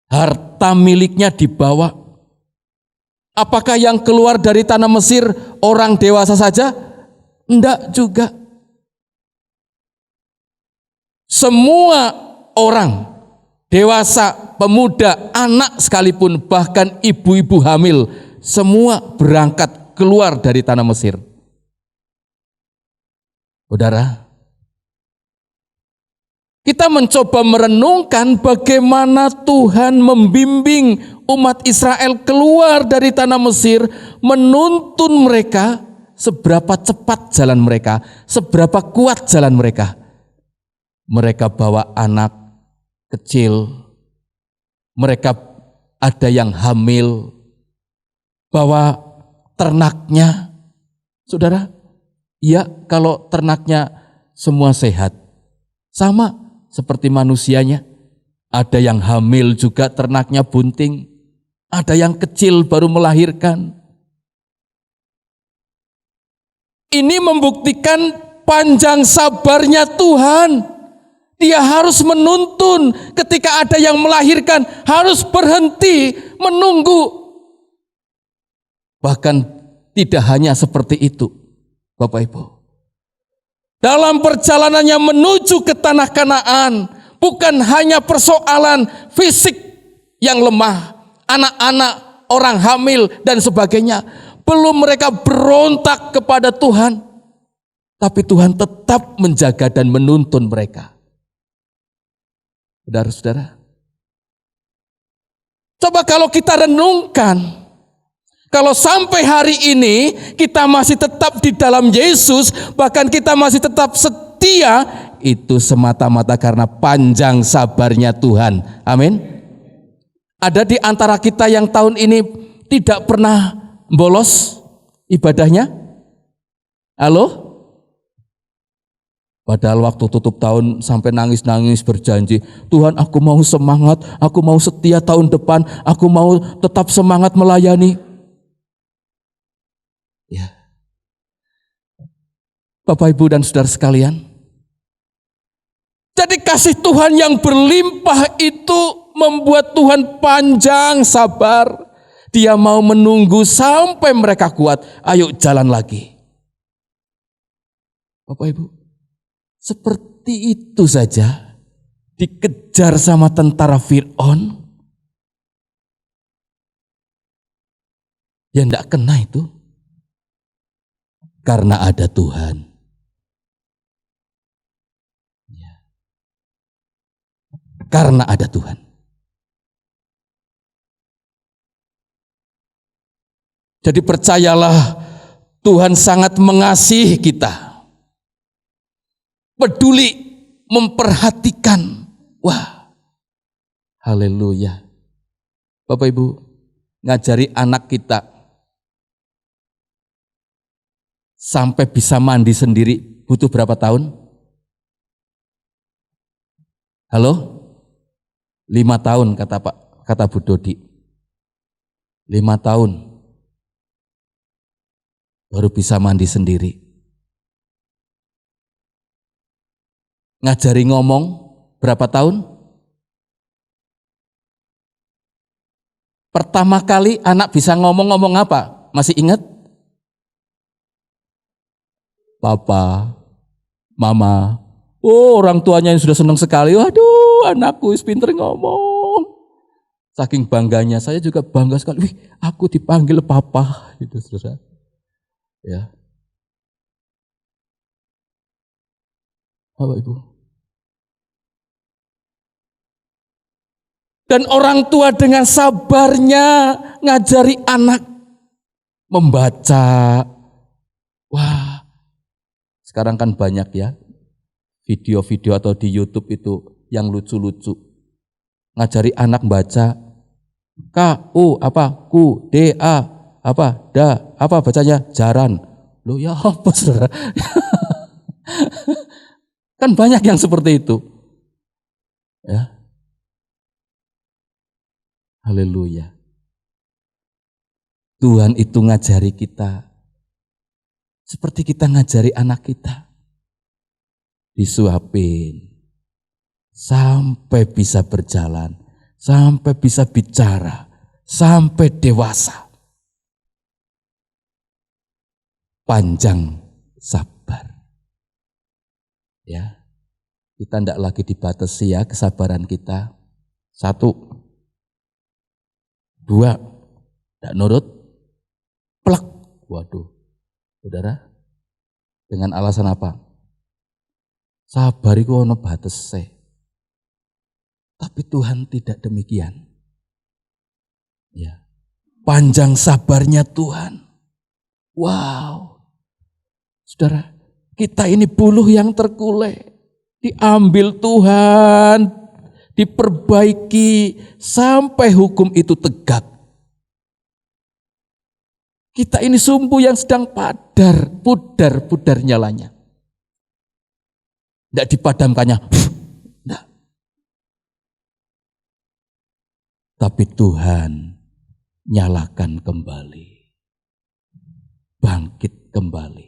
harta miliknya dibawa. Apakah yang keluar dari tanah Mesir orang dewasa saja? Enggak juga. Semua orang, dewasa, pemuda, anak sekalipun, bahkan ibu-ibu hamil, semua berangkat keluar dari tanah Mesir. Saudara, kita mencoba merenungkan bagaimana Tuhan membimbing umat Israel keluar dari tanah Mesir, menuntun mereka seberapa cepat jalan mereka, seberapa kuat jalan mereka. Mereka bawa anak kecil, mereka ada yang hamil, bawa ternaknya, Saudara, ya kalau ternaknya semua sehat, sama seperti manusianya. Ada yang hamil juga ternaknya bunting, ada yang kecil baru melahirkan. Ini membuktikan panjang sabarnya Tuhan. Dia harus menuntun ketika ada yang melahirkan, harus berhenti menunggu. Bahkan tidak hanya seperti itu, Bapak Ibu. Dalam perjalanannya menuju ke tanah Kanaan, bukan hanya persoalan fisik yang lemah, anak-anak, orang hamil dan sebagainya. Belum mereka berontak kepada Tuhan, tapi Tuhan tetap menjaga dan menuntun mereka. Saudara-saudara, coba kalau kita renungkan, kalau sampai hari ini kita masih tetap di dalam Yesus, bahkan kita masih tetap setia, itu semata-mata karena panjang sabarnya Tuhan. Amin. Ada di antara kita yang tahun ini tidak pernah bolos ibadahnya? Halo? Padahal waktu tutup tahun sampai nangis-nangis berjanji, Tuhan aku mau semangat, aku mau setia tahun depan, aku mau tetap semangat melayani. Ya. Bapak, Ibu, dan saudara sekalian, jadi kasih Tuhan yang berlimpah itu membuat Tuhan panjang sabar. Dia mau menunggu sampai mereka kuat. Ayo jalan lagi. Bapak Ibu, seperti itu saja dikejar sama tentara Fir'aun. Ya enggak kena itu. Karena ada Tuhan. Karena ada Tuhan. Jadi percayalah, Tuhan sangat mengasihi kita. Peduli, memperhatikan. Wah, haleluya. Bapak Ibu, ngajari anak kita sampai bisa mandi sendiri butuh berapa tahun? Halo? 5 tahun kata Bu Dodi. 5 tahun baru bisa mandi sendiri. Ngajari ngomong berapa tahun? Pertama kali anak bisa ngomong apa? Masih ingat? Papa, mama. Oh, orang tuanya yang sudah senang sekali. Waduh, anakku pinter ngomong. Saking bangganya, saya juga bangga sekali. Wih, aku dipanggil papa. Itu saudara. Ya. Bapak Ibu. Dan orang tua dengan sabarnya ngajari anak membaca. Wah, sekarang kan banyak ya video-video atau di YouTube itu yang lucu-lucu. Ngajari anak baca K, U, apa, Ku, D, A, apa, Da, apa bacanya? Jaran. Loh ya apa saudara? Kan banyak yang seperti itu. Ya. Haleluya. Tuhan itu ngajari kita seperti kita ngajari anak kita. Disuapin sampai bisa berjalan, sampai bisa bicara, sampai dewasa. Panjang sabar. Ya. Kita tidak lagi dibatasi ya kesabaran kita. 1, 2, tidak nurut, plek. Waduh, saudara, dengan alasan apa? Sabar itu ono batese. Tapi Tuhan tidak demikian. Ya. Panjang sabarnya Tuhan. Wow. Saudara, kita ini buluh yang terkulai. Diambil Tuhan, diperbaiki sampai hukum itu tegak. Kita ini sumbu yang sedang pudar nyalanya. Tidak dipadamkannya. Tidak. Tapi Tuhan nyalakan kembali. Bangkit kembali.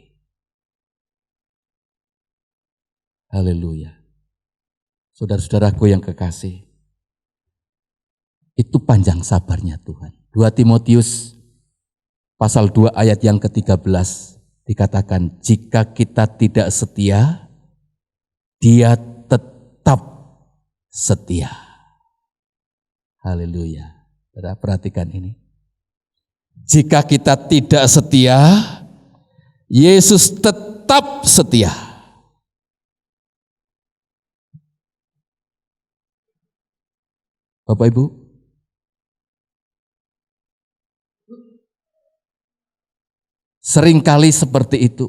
Haleluya. Saudara-saudaraku yang kekasih, itu panjang sabarnya Tuhan. 2 Timotius pasal 2 ayat yang ke-13 dikatakan, jika kita tidak setia, Dia tetap setia. Haleluya. Saudara perhatikan ini. Jika kita tidak setia, Yesus tetap setia. Bapak Ibu, seringkali seperti itu.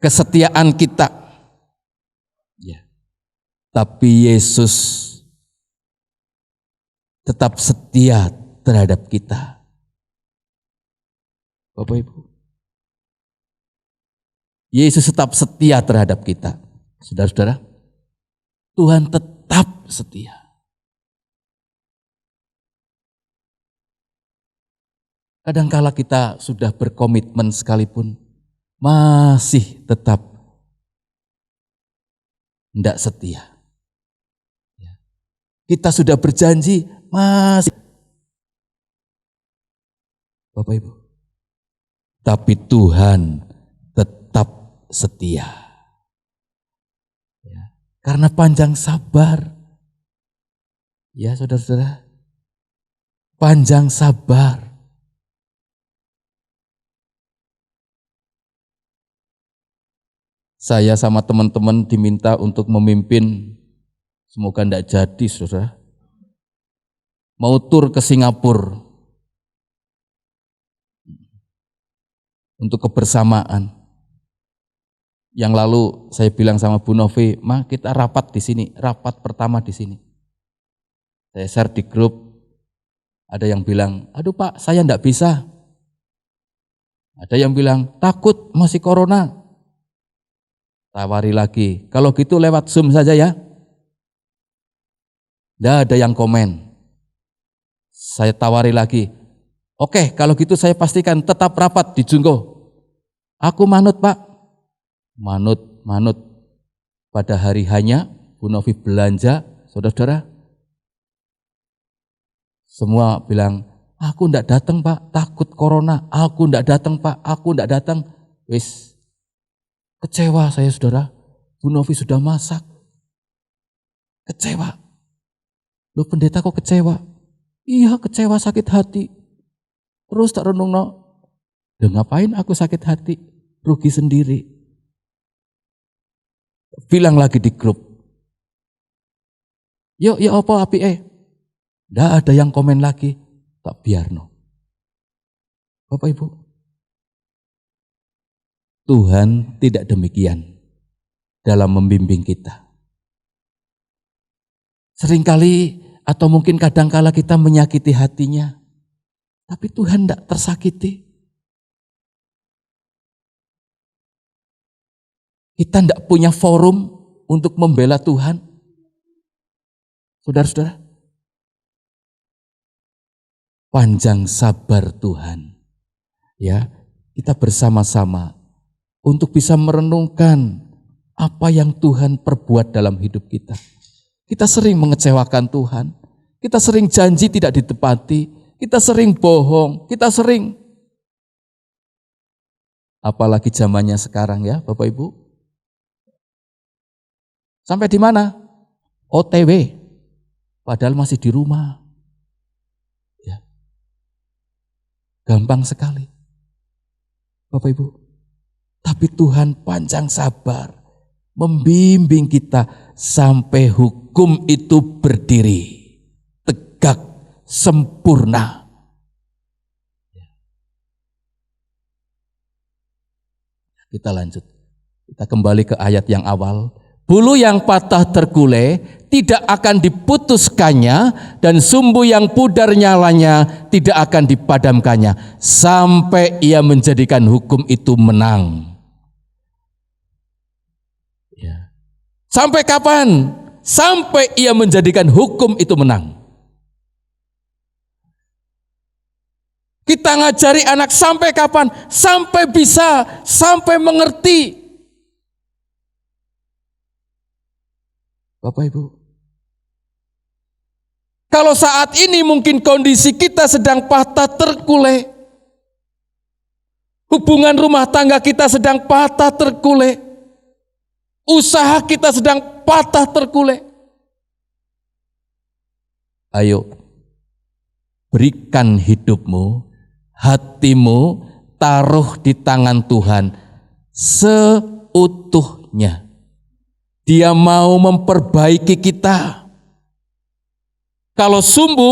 Kesetiaan kita. Ya. Tapi Yesus tetap setia terhadap kita. Bapak Ibu. Yesus tetap setia terhadap kita. Saudara-saudara, Tuhan tetap setia. Kadangkala kita sudah berkomitmen sekalipun, masih tetap tidak setia. Kita sudah berjanji, masih. Bapak Ibu. Tapi Tuhan tetap setia. Ya, karena panjang sabar. Ya saudara-saudara. Panjang sabar. Saya sama teman-teman diminta untuk memimpin, semoga tidak jadi saudara. Mau tur ke Singapura. Untuk kebersamaan. Yang lalu saya bilang sama Bu Novi, "Ma, kita rapat di sini, rapat pertama di sini." Saya share di grup, ada yang bilang, "Aduh Pak, saya enggak bisa." Ada yang bilang, "Takut masih corona." Tawari lagi, "Kalau gitu lewat Zoom saja ya." Tidak ada yang komen. Saya tawari lagi, "Oke, kalau gitu saya pastikan tetap rapat di Jungko." "Aku manut Pak." Manut. Pada hari hanya, Bu Novi belanja, saudara-saudara. Semua bilang, "Aku enggak datang Pak, takut corona." "Aku enggak datang Pak, aku enggak datang." Wis, kecewa saya saudara. Bu Novi sudah masak. Kecewa. Loh pendeta kok kecewa? Iya kecewa, sakit hati. Terus tak renung, "Loh ngapain aku sakit hati? Rugi sendiri." Bilang lagi di grup, "Yuk, ya apa api Nggak ada yang komen lagi, tak biarno. Bapak Ibu, Tuhan tidak demikian dalam membimbing kita. Seringkali atau mungkin kadangkala kita menyakiti hatinya, tapi Tuhan tidak tersakiti. Kita tidak punya forum untuk membela Tuhan. Saudara-saudara, panjang sabar Tuhan. Ya, kita bersama-sama untuk bisa merenungkan apa yang Tuhan perbuat dalam hidup kita. Kita sering mengecewakan Tuhan. Kita sering janji tidak ditepati. Kita sering bohong. Kita sering. Apalagi zamannya sekarang ya Bapak Ibu. Sampai di mana? OTW. Padahal masih di rumah. Ya. Gampang sekali. Bapak Ibu. Tapi Tuhan panjang sabar. Membimbing kita sampai hukum itu berdiri. Tegak, sempurna. Kita lanjut. Kita kembali ke ayat yang awal. Bulu yang patah terkulai tidak akan diputuskannya, dan sumbu yang pudar nyalanya tidak akan dipadamkannya, sampai ia menjadikan hukum itu menang. Ya. Sampai kapan? Sampai ia menjadikan hukum itu menang. Kita ngajari anak sampai kapan? Sampai bisa, sampai mengerti. Bapak Ibu, kalau saat ini mungkin kondisi kita sedang patah terkulai, hubungan rumah tangga kita sedang patah terkulai, usaha kita sedang patah terkulai. Ayo, berikan hidupmu, hatimu, taruh di tangan Tuhan seutuhnya. Dia mau memperbaiki kita. Kalau sumbu,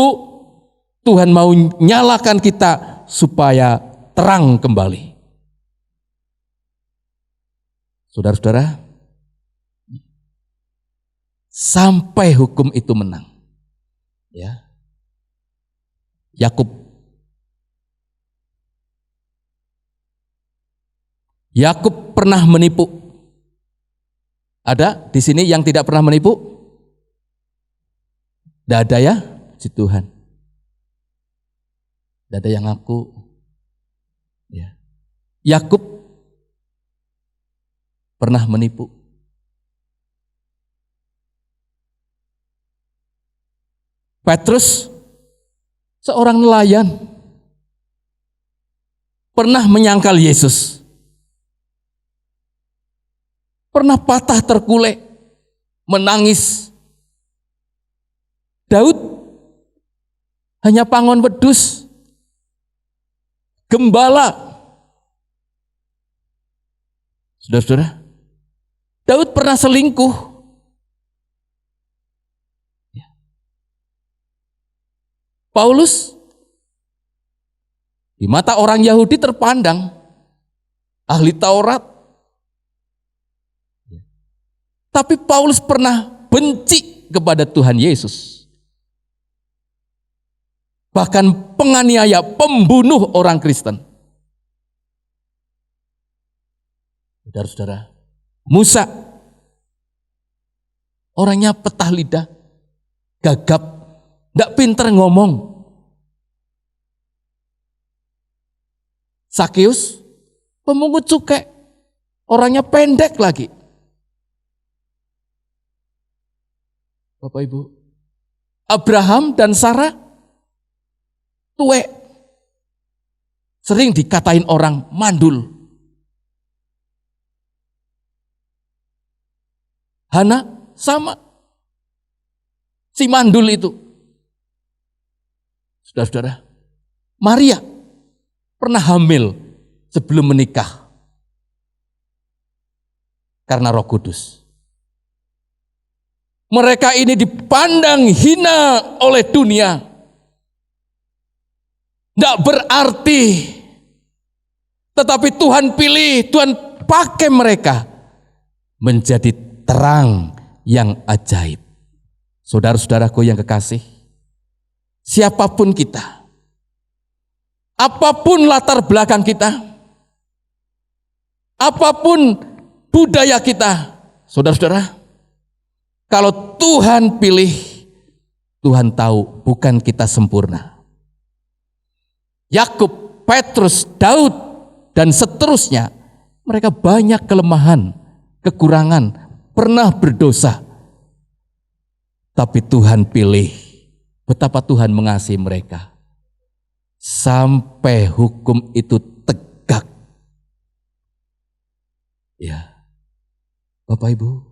Tuhan mau nyalakan kita supaya terang kembali. Saudara-saudara, sampai hukum itu menang. Ya. Yakub pernah menipu. Ada di sini yang tidak pernah menipu? Tidak ada ya, puji Tuhan. Tidak ada yang ngaku. Ya. Yakub pernah menipu. Petrus, seorang nelayan, pernah menyangkal Yesus. Pernah patah terkulai, menangis. Daud hanya pangon wedus, gembala. Saudara-saudara, Daud pernah selingkuh. Paulus di mata orang Yahudi terpandang ahli Taurat. Tapi Paulus pernah benci kepada Tuhan Yesus. Bahkan penganiaya, pembunuh orang Kristen. Saudara-saudara, Musa, orangnya petah lidah, gagap, tidak pintar ngomong. Sakeus, pemungut cukai, orangnya pendek lagi. Bapak Ibu, Abraham dan Sarah tuwek, sering dikatain orang mandul. Hana sama, si mandul itu. Saudara-saudara, Maria pernah hamil sebelum menikah karena Roh Kudus. Mereka ini dipandang hina oleh dunia. Tidak berarti. Tetapi Tuhan pilih, Tuhan pakai mereka menjadi terang yang ajaib. Saudara-saudaraku yang kekasih, siapapun kita, apapun latar belakang kita, apapun budaya kita, saudara-saudara, kalau Tuhan pilih, Tuhan tahu bukan kita sempurna. Yakub, Petrus, Daud, dan seterusnya, mereka banyak kelemahan, kekurangan, pernah berdosa. Tapi Tuhan pilih, betapa Tuhan mengasihi mereka. Sampai hukum itu tegak. Ya, Bapak Ibu,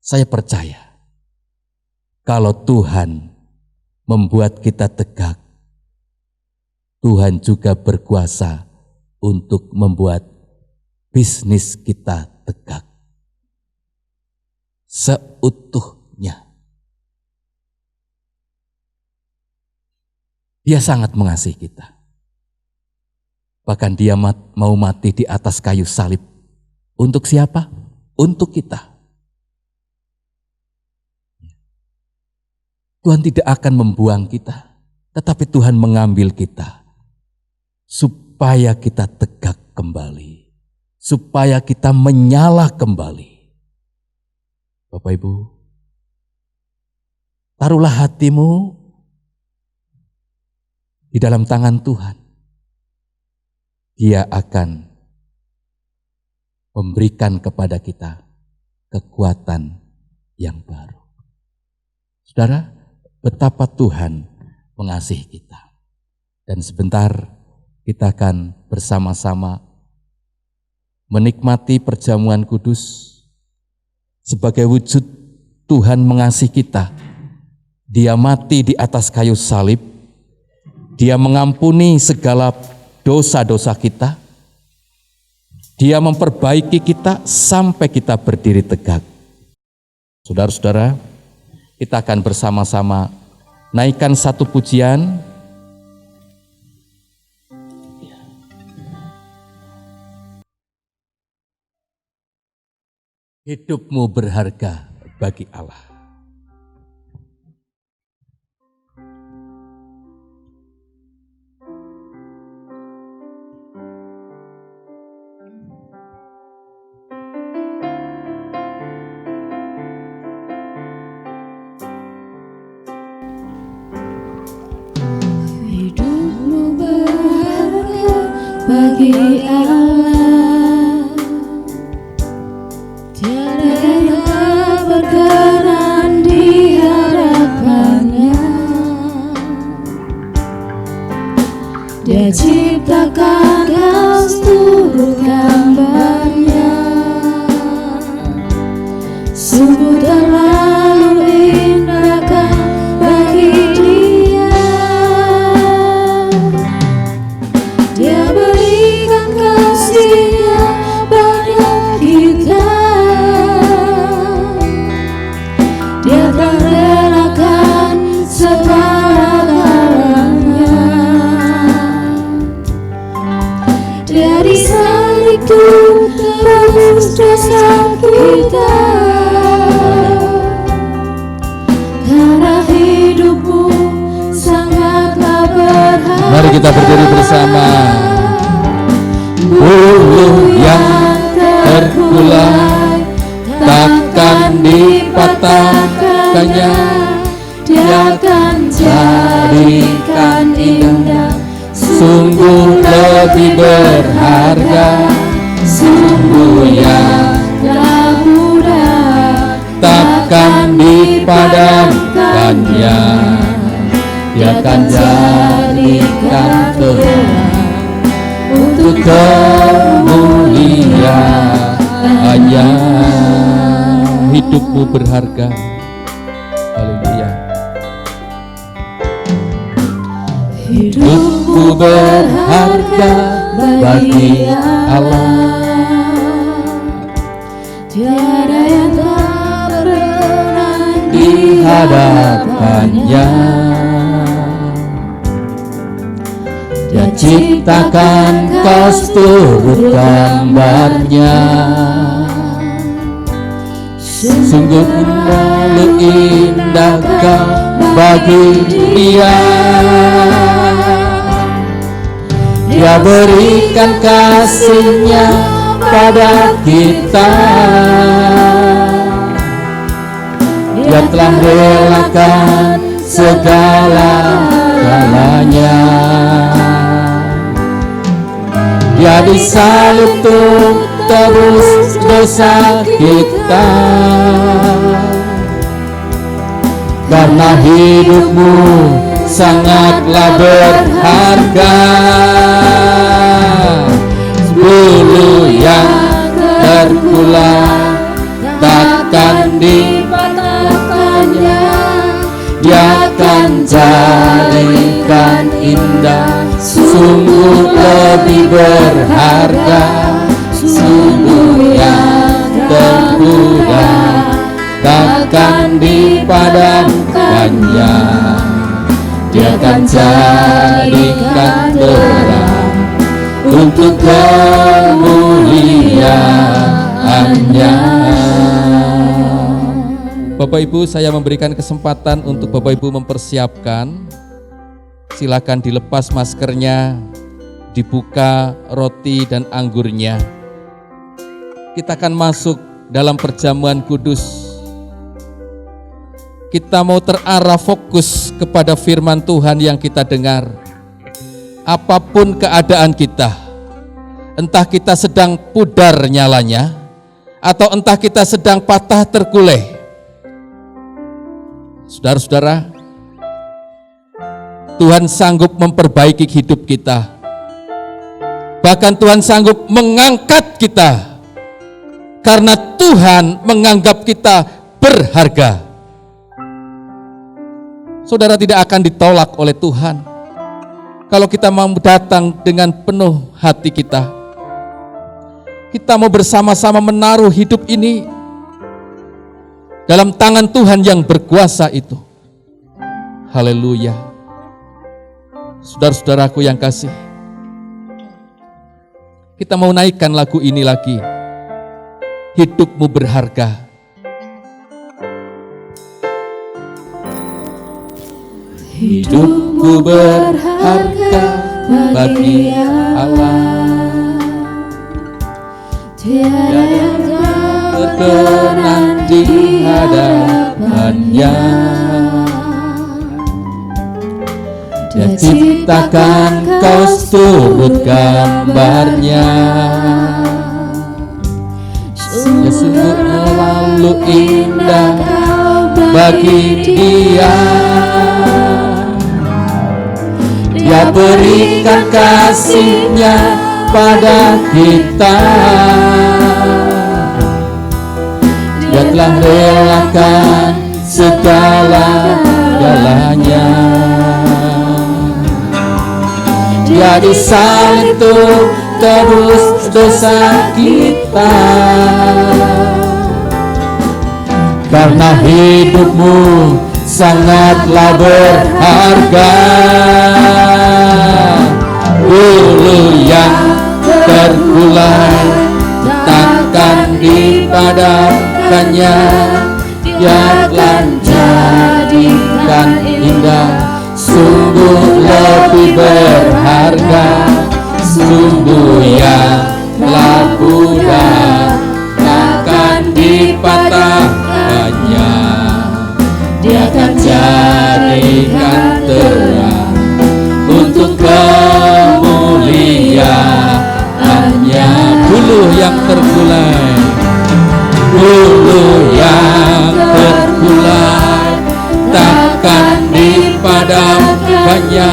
saya percaya kalau Tuhan membuat kita tegak, Tuhan juga berkuasa untuk membuat bisnis kita tegak seutuhnya. Dia sangat mengasihi kita. Bahkan dia mau mati di atas kayu salib. Untuk siapa? Untuk kita. Tuhan tidak akan membuang kita, tetapi Tuhan mengambil kita supaya kita tegak kembali, supaya kita menyala kembali. Bapak Ibu, taruhlah hatimu di dalam tangan Tuhan. Dia akan memberikan kepada kita kekuatan yang baru. Saudara, betapa Tuhan mengasihi kita. Dan sebentar kita akan bersama-sama menikmati perjamuan kudus sebagai wujud Tuhan mengasihi kita. Dia mati di atas kayu salib. Dia mengampuni segala dosa-dosa kita. Dia memperbaiki kita sampai kita berdiri tegak. Saudara-saudara, kita akan bersama-sama naikkan satu pujian. Hidupmu berharga bagi Allah. Hidupmu berharga bagi Allah, tiada yang tak berkenan di hadapannya. Dia ciptakan kau seluruh gambarnya, sungguh terlalu indah kau bagi Dia. Dia berikan kasih-Nya pada kita. Dia telah relakan segala-galanya. Dia disalib untuk tebus dosa kita. Karena hidupmu sangatlah berharga. Mari kita berdiri bersama. Bulu yang terkulai takkan dipatahkannya. Dia akan jadikan indah, sungguh lebih berharga. Sungguh yang tak mudah takkan dipadamkannya. Dia akan jadikan terang untuk kemuliaannya. Hidupmu berharga. Haleluya. Hidupmu berharga bagi Allah. Tiada yang tak berkenan Di hadapannya Dia ciptakan kostum gambarnya. Sungguh terlalu indah kau bagi Dia. Dia berikan kasih-Nya pada kita. Dia telah relakan segala-galanya. Dia disalib untuk tebus dosa kita. Karena hidupmu sangatlah berharga. Bulu yang terkulai takkan dipatahkannya. Dia akan jadikan indah, sungguh lebih berharga. Sungguh yang terpuja takkan dipadamkannya. Dia akan jadikan terang untuk kemuliaannya. Bapak Ibu, saya memberikan kesempatan untuk Bapak Ibu mempersiapkan. Silakan dilepas maskernya, dibuka roti dan anggurnya. Kita akan masuk dalam perjamuan kudus. Kita mau terarah fokus kepada firman Tuhan yang kita dengar. Apapun keadaan kita, entah kita sedang pudar nyalanya, atau entah kita sedang patah terkulai. Saudara-saudara, Tuhan sanggup memperbaiki hidup kita. Bahkan Tuhan sanggup mengangkat kita, karena Tuhan menganggap kita berharga. Saudara tidak akan ditolak oleh Tuhan kalau kita mau datang dengan penuh hati kita. Kita mau bersama-sama menaruh hidup ini dalam tangan Tuhan yang berkuasa itu. Haleluya. Saudara-saudaraku yang kasih, kita mau naikkan lagu ini lagi. Hidupmu berharga. Hidupku berharga bagi Allah. Tiada yang berkenan di hadapannya. Dia ciptakan kau turut gambarnya. Sungguh terlalu indah bagi Dia. Dia berikan kasih-Nya pada kita. Dia telah relakan segala-galanya. Dia disalib untuk tebus dosa kita. Karena hidupmu sangatlah berharga. Bulu yang terkulai takkan dipadamkannya. Dia telah jadikan indah, sungguh lebih berharga. Sungguh yang telah pudar takkan dipatahkannya. Dia akan jadikan terang untuk kemuliaannya. Bulu yang terkulai, bulu yang terkulai takkan dipadamkannya.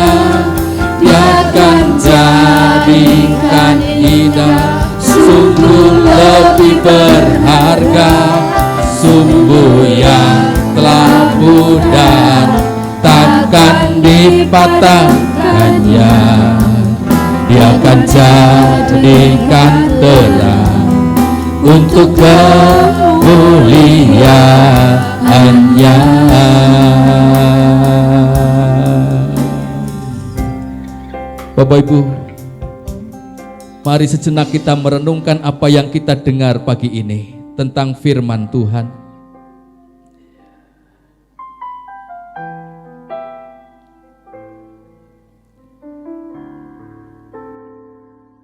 Dia akan jadikan indah, sungguh lebih berharga. Sungguh yang telah pudar takkan dipatahkannya. Dia akan jadikan terang untuk kemuliaannya. Bapak Ibu, mari sejenak kita merenungkan apa yang kita dengar pagi ini tentang firman Tuhan.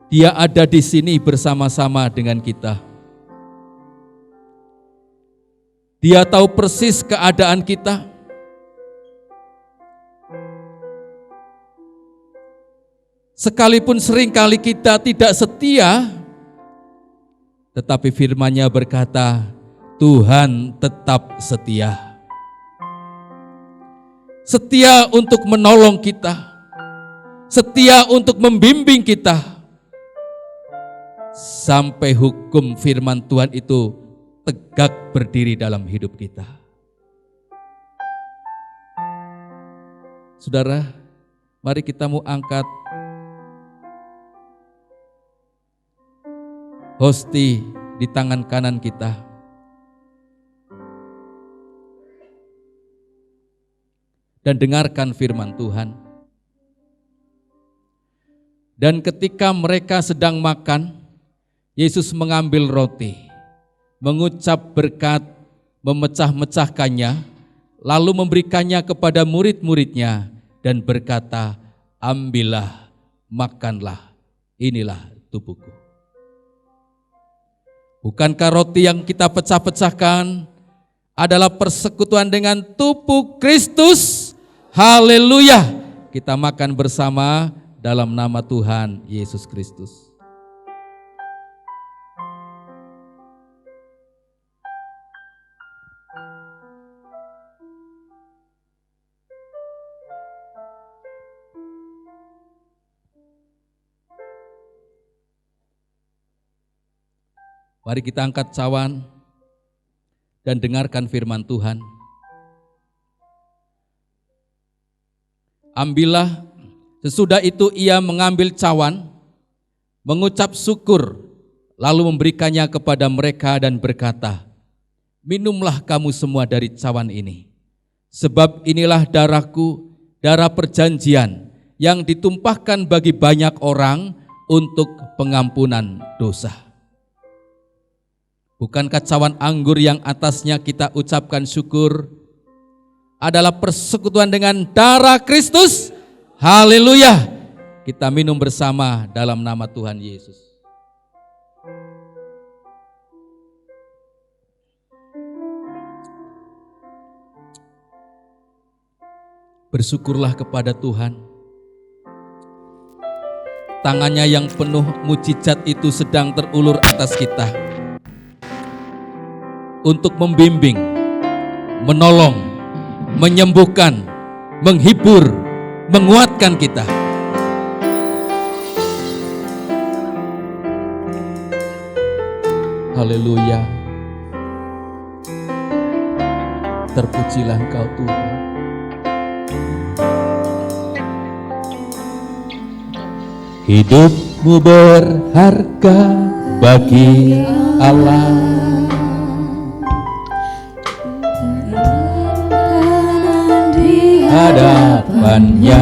Dia ada di sini bersama-sama dengan kita. Dia tahu persis keadaan kita. Sekalipun seringkali kita tidak setia, tetapi firman-Nya berkata, Tuhan tetap setia. Setia untuk menolong kita, setia untuk membimbing kita, sampai hukum firman Tuhan itu tegak berdiri dalam hidup kita. Saudara, mari kita mau angkat hosti di tangan kanan kita. Dan dengarkan firman Tuhan. Dan ketika mereka sedang makan, Yesus mengambil roti, mengucap berkat, memecah-mecahkannya, lalu memberikannya kepada murid-muridnya dan berkata, ambillah, makanlah, inilah tubuhku. Bukankah roti yang kita pecah-pecahkan adalah persekutuan dengan tubuh Kristus? Haleluya! Kita makan bersama dalam nama Tuhan Yesus Kristus. Mari kita angkat cawan dan dengarkan firman Tuhan. Ambillah, sesudah itu ia mengambil cawan, mengucap syukur, lalu memberikannya kepada mereka dan berkata, minumlah kamu semua dari cawan ini, sebab inilah darahku, darah perjanjian, yang ditumpahkan bagi banyak orang untuk pengampunan dosa. Bukankah cawan anggur yang atasnya kita ucapkan syukur adalah persekutuan dengan darah Kristus? Haleluya! Kita minum bersama dalam nama Tuhan Yesus. Bersyukurlah kepada Tuhan. Tangannya yang penuh mujizat itu sedang terulur atas kita untuk membimbing, menolong, menyembuhkan, menghibur, menguatkan kita. Haleluya. Terpujilah Engkau Tuhan. Hidupmu berharga bagi Allah. Hadapannya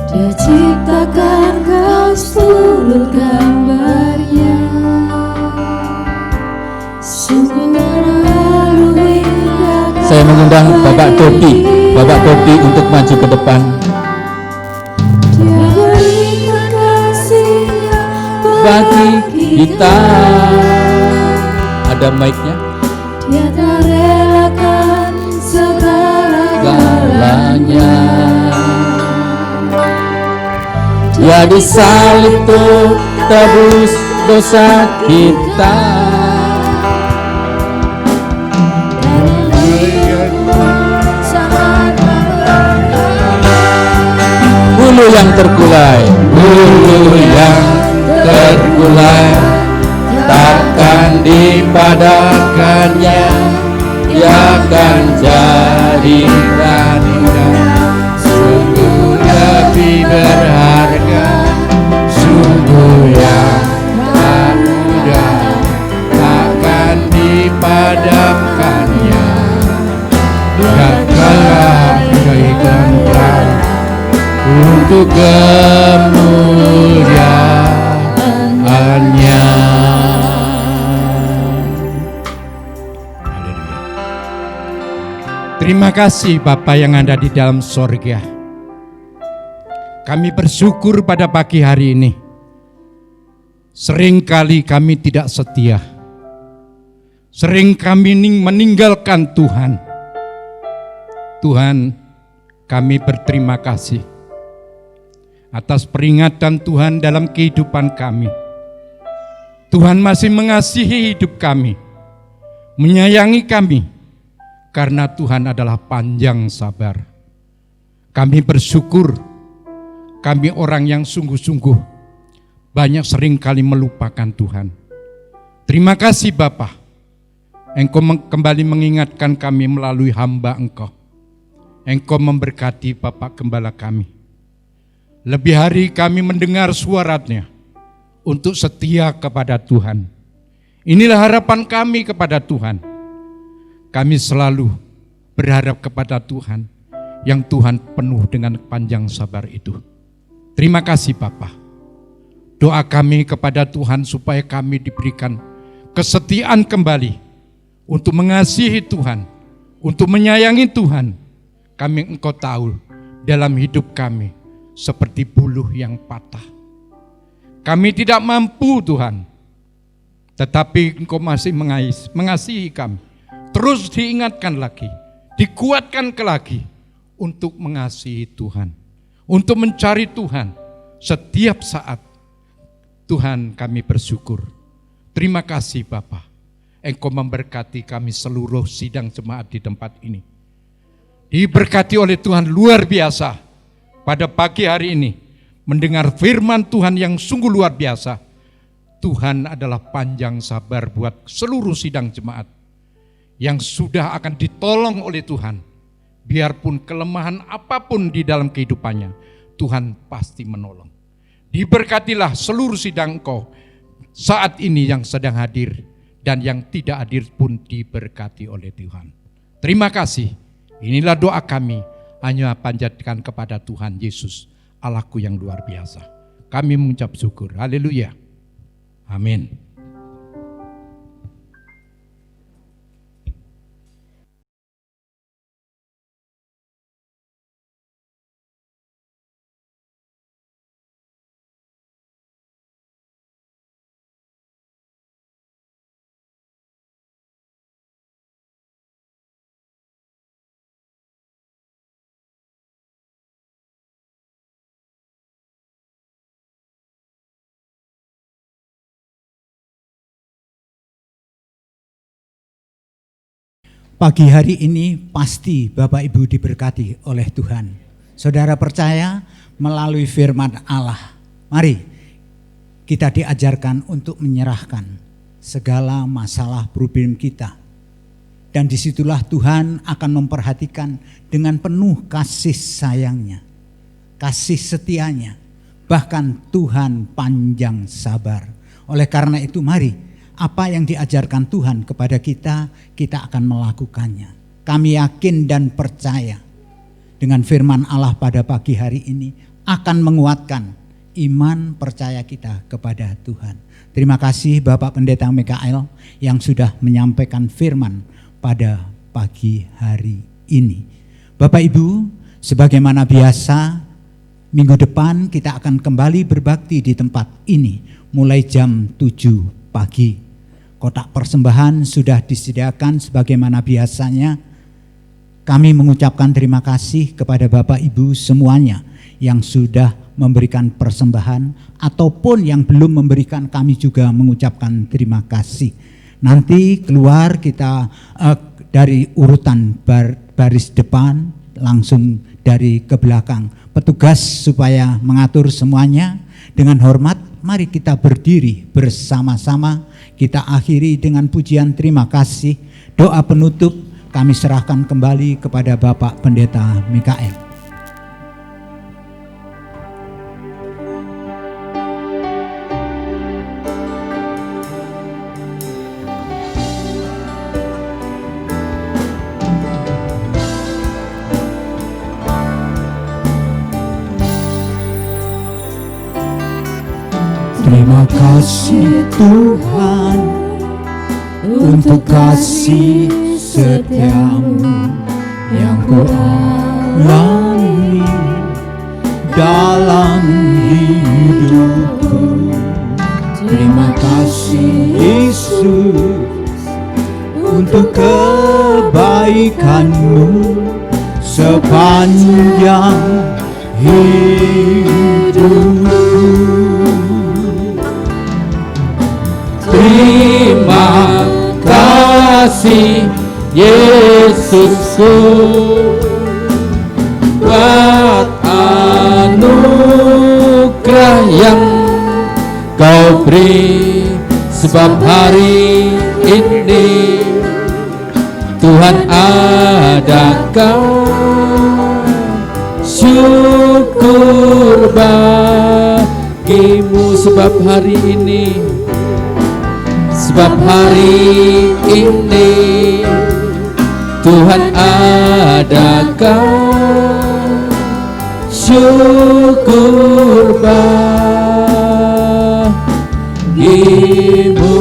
Dia ciptakan kau seluruh gambarnya, sungguh terlalu indah. Saya mengundang Bapak Dodi untuk maju ke depan. Dia berikan kasih-Nya Bagi kita. Ada mic-nya. Dia tak relakan Segalanya. Dia disalib untuk tebus dosa kita. Bulu yang terkulai takkan dipadamkannya. Dia akan jadi sungguh lebih berharga, sungguh yang tak mudah, takkan dipadamkannya. Gagalah berikanlah untuk kemuliaan-Nya. Terima kasih Bapa yang ada di dalam sorga. Kami bersyukur pada pagi hari ini. Seringkali kami tidak setia. Sering kami meninggalkan Tuhan. Tuhan, kami berterima kasih atas peringatan Tuhan dalam kehidupan kami. Tuhan masih mengasihi hidup kami, menyayangi kami, karena Tuhan adalah panjang sabar. Kami bersyukur, kami orang yang sungguh-sungguh banyak seringkali melupakan Tuhan. Terima kasih Bapa, Engkau kembali mengingatkan kami melalui hamba Engkau. Engkau memberkati Bapak Gembala kami. Lebih hari kami mendengar suaranya untuk setia kepada Tuhan. Inilah harapan kami kepada Tuhan. Kami selalu berharap kepada Tuhan, yang Tuhan penuh dengan panjang sabar itu. Terima kasih Bapa. Doa kami kepada Tuhan supaya kami diberikan kesetiaan kembali untuk mengasihi Tuhan, untuk menyayangi Tuhan. Engkau tahu dalam hidup kami seperti buluh yang patah. Kami tidak mampu Tuhan, tetapi Engkau masih mengasihi kami. Terus diingatkan lagi, dikuatkan lagi untuk mengasihi Tuhan, untuk mencari Tuhan setiap saat. Tuhan, kami bersyukur. Terima kasih Bapa, Engkau memberkati kami seluruh sidang jemaat di tempat ini. Diberkati oleh Tuhan luar biasa pada pagi hari ini, mendengar firman Tuhan yang sungguh luar biasa. Tuhan adalah panjang sabar buat seluruh sidang jemaat yang sudah akan ditolong oleh Tuhan. Biarpun kelemahan apapun di dalam kehidupannya, Tuhan pasti menolong. Diberkatilah seluruh sidang Engkau saat ini yang sedang hadir dan yang tidak hadir pun diberkati oleh Tuhan. Terima kasih. Inilah doa kami, hanya panjatkan kepada Tuhan Yesus, Allahku yang luar biasa. Kami mengucap syukur. Haleluya. Amin. Pagi hari ini pasti Bapak Ibu diberkati oleh Tuhan. Saudara percaya melalui firman Allah. Mari kita diajarkan untuk menyerahkan segala masalah problem kita. Dan disitulah Tuhan akan memperhatikan dengan penuh kasih sayangnya, kasih setianya. Bahkan Tuhan panjang sabar. Oleh karena itu mari, apa yang diajarkan Tuhan kepada kita, kita akan melakukannya. Kami yakin dan percaya dengan firman Allah pada pagi hari ini akan menguatkan iman percaya kita kepada Tuhan. Terima kasih Bapak Pendeta Mikael yang sudah menyampaikan firman pada pagi hari ini. Bapak Ibu, sebagaimana biasa, minggu depan kita akan kembali berbakti di tempat ini mulai jam 7 pagi. Kotak persembahan sudah disediakan sebagaimana biasanya. Kami mengucapkan terima kasih kepada Bapak Ibu semuanya yang sudah memberikan persembahan ataupun yang belum memberikan, kami juga mengucapkan terima kasih. Nanti keluar kita dari urutan baris depan langsung dari ke belakang. Petugas supaya mengatur semuanya dengan hormat. Mari kita berdiri bersama-sama, kita akhiri dengan pujian terima kasih. Doa penutup kami serahkan kembali kepada Bapak Pendeta Mikael. Terima kasih Tuhan untuk kasih setiamu yang Kau alami dalam hidupku. Terima kasih Yesus untuk kebaikan-Mu sepanjang hidupku. Terima kasih Yesusku buat anugerah yang Kau beri, sebab hari ini Tuhan ada Kau. Syukur bagimu sebab hari ini, sebab hari ini Tuhan ada Kau. Syukur bagimu.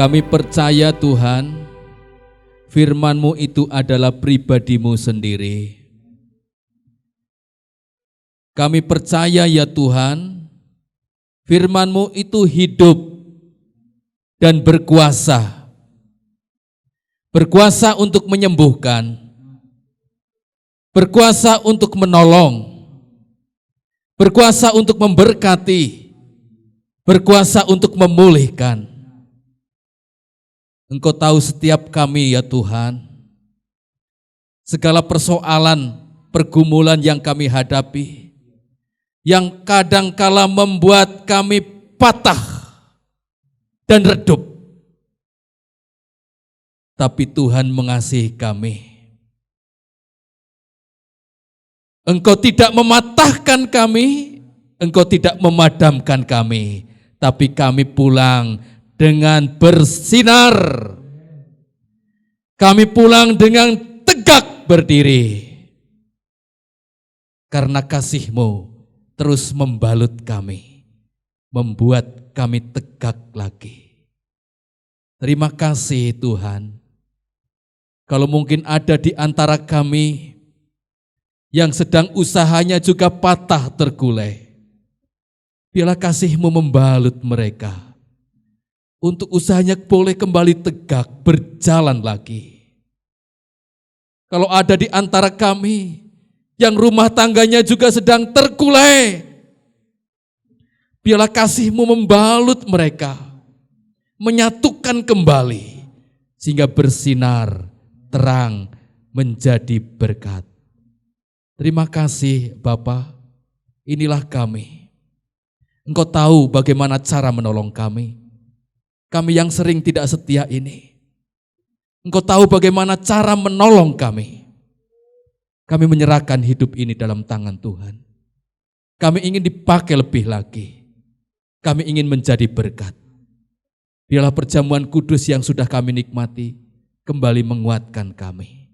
Kami percaya Tuhan, firman-Mu itu adalah pribadi-Mu sendiri. Kami percaya ya Tuhan, firman-Mu itu hidup dan berkuasa. Berkuasa untuk menyembuhkan, berkuasa untuk menolong, berkuasa untuk memberkati, berkuasa untuk memulihkan. Engkau tahu setiap kami ya Tuhan, segala persoalan, pergumulan yang kami hadapi, yang kadangkala membuat kami patah dan redup. Tapi Tuhan mengasihi kami. Engkau tidak mematahkan kami, Engkau tidak memadamkan kami, tapi kami pulang dengan bersinar. Kami pulang dengan tegak berdiri. Karena kasih-Mu terus membalut kami, membuat kami tegak lagi. Terima kasih Tuhan. Kalau mungkin ada di antara kami yang sedang usahanya juga patah tergulai, biarlah kasih-Mu membalut mereka untuk usahanya boleh kembali tegak, berjalan lagi. Kalau ada di antara kami yang rumah tangganya juga sedang terkulai, biarlah kasih-Mu membalut mereka, menyatukan kembali, sehingga bersinar, terang, menjadi berkat. Terima kasih Bapa, inilah kami. Engkau tahu bagaimana cara menolong kami. Kami yang sering tidak setia ini. Engkau tahu bagaimana cara menolong kami. Kami menyerahkan hidup ini dalam tangan Tuhan. Kami ingin dipakai lebih lagi. Kami ingin menjadi berkat. Biarlah perjamuan kudus yang sudah kami nikmati kembali menguatkan kami.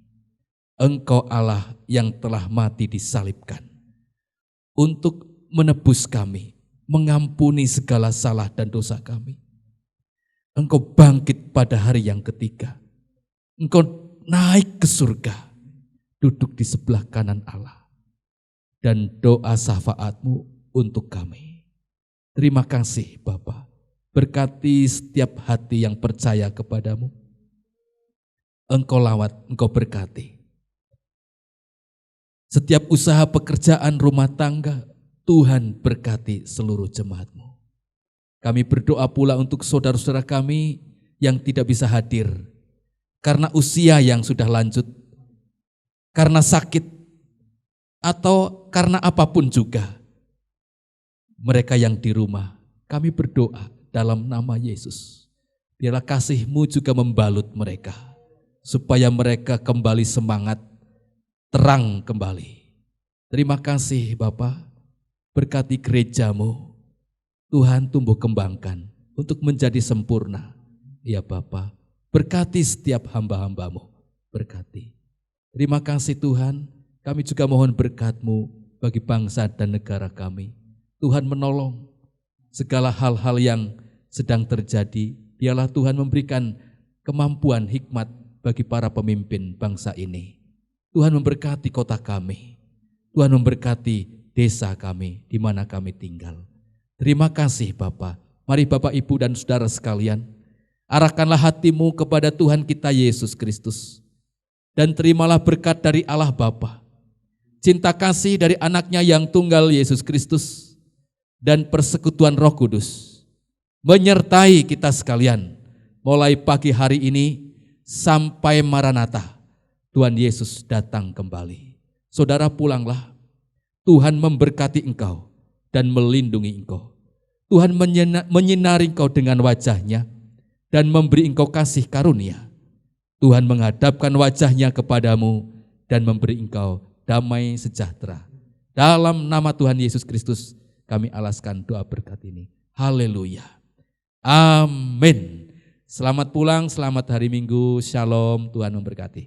Engkau Allah yang telah mati disalibkan untuk menebus kami, mengampuni segala salah dan dosa kami. Engkau bangkit pada hari yang ketiga. Engkau naik ke surga, duduk di sebelah kanan Allah. Dan doa syafaat-Mu untuk kami. Terima kasih Bapa. Berkati setiap hati yang percaya kepadamu. Engkau lawat, Engkau berkati. Setiap usaha pekerjaan rumah tangga, Tuhan berkati seluruh jemaat-Mu. Kami berdoa pula untuk saudara-saudara kami yang tidak bisa hadir karena usia yang sudah lanjut, karena sakit, atau karena apapun juga. Mereka yang di rumah, kami berdoa dalam nama Yesus. Biarlah kasih-Mu juga membalut mereka, supaya mereka kembali semangat, terang kembali. Terima kasih Bapa, berkati gereja-Mu. Tuhan tumbuh kembangkan untuk menjadi sempurna. Ya Bapa, berkati setiap hamba-hamba-Mu, berkati. Terima kasih Tuhan, kami juga mohon berkat-Mu bagi bangsa dan negara kami. Tuhan menolong segala hal-hal yang sedang terjadi. Biarlah Tuhan memberikan kemampuan hikmat bagi para pemimpin bangsa ini. Tuhan memberkati kota kami. Tuhan memberkati desa kami di mana kami tinggal. Terima kasih Bapa. Mari Bapak, Ibu dan Saudara sekalian, arahkanlah hatimu kepada Tuhan kita Yesus Kristus. Dan terimalah berkat dari Allah Bapa, cinta kasih dari anaknya yang tunggal Yesus Kristus, dan persekutuan Roh Kudus menyertai kita sekalian mulai pagi hari ini sampai Maranatha, Tuhan Yesus datang kembali. Saudara pulanglah, Tuhan memberkati engkau dan melindungi engkau. Tuhan menyinari engkau dengan wajah-Nya dan memberi engkau kasih karunia. Tuhan menghadapkan wajah-Nya kepadamu dan memberi engkau damai sejahtera. Dalam nama Tuhan Yesus Kristus kami alaskan doa berkat ini. Haleluya. Amin. Selamat pulang, selamat hari Minggu. Shalom, Tuhan memberkati.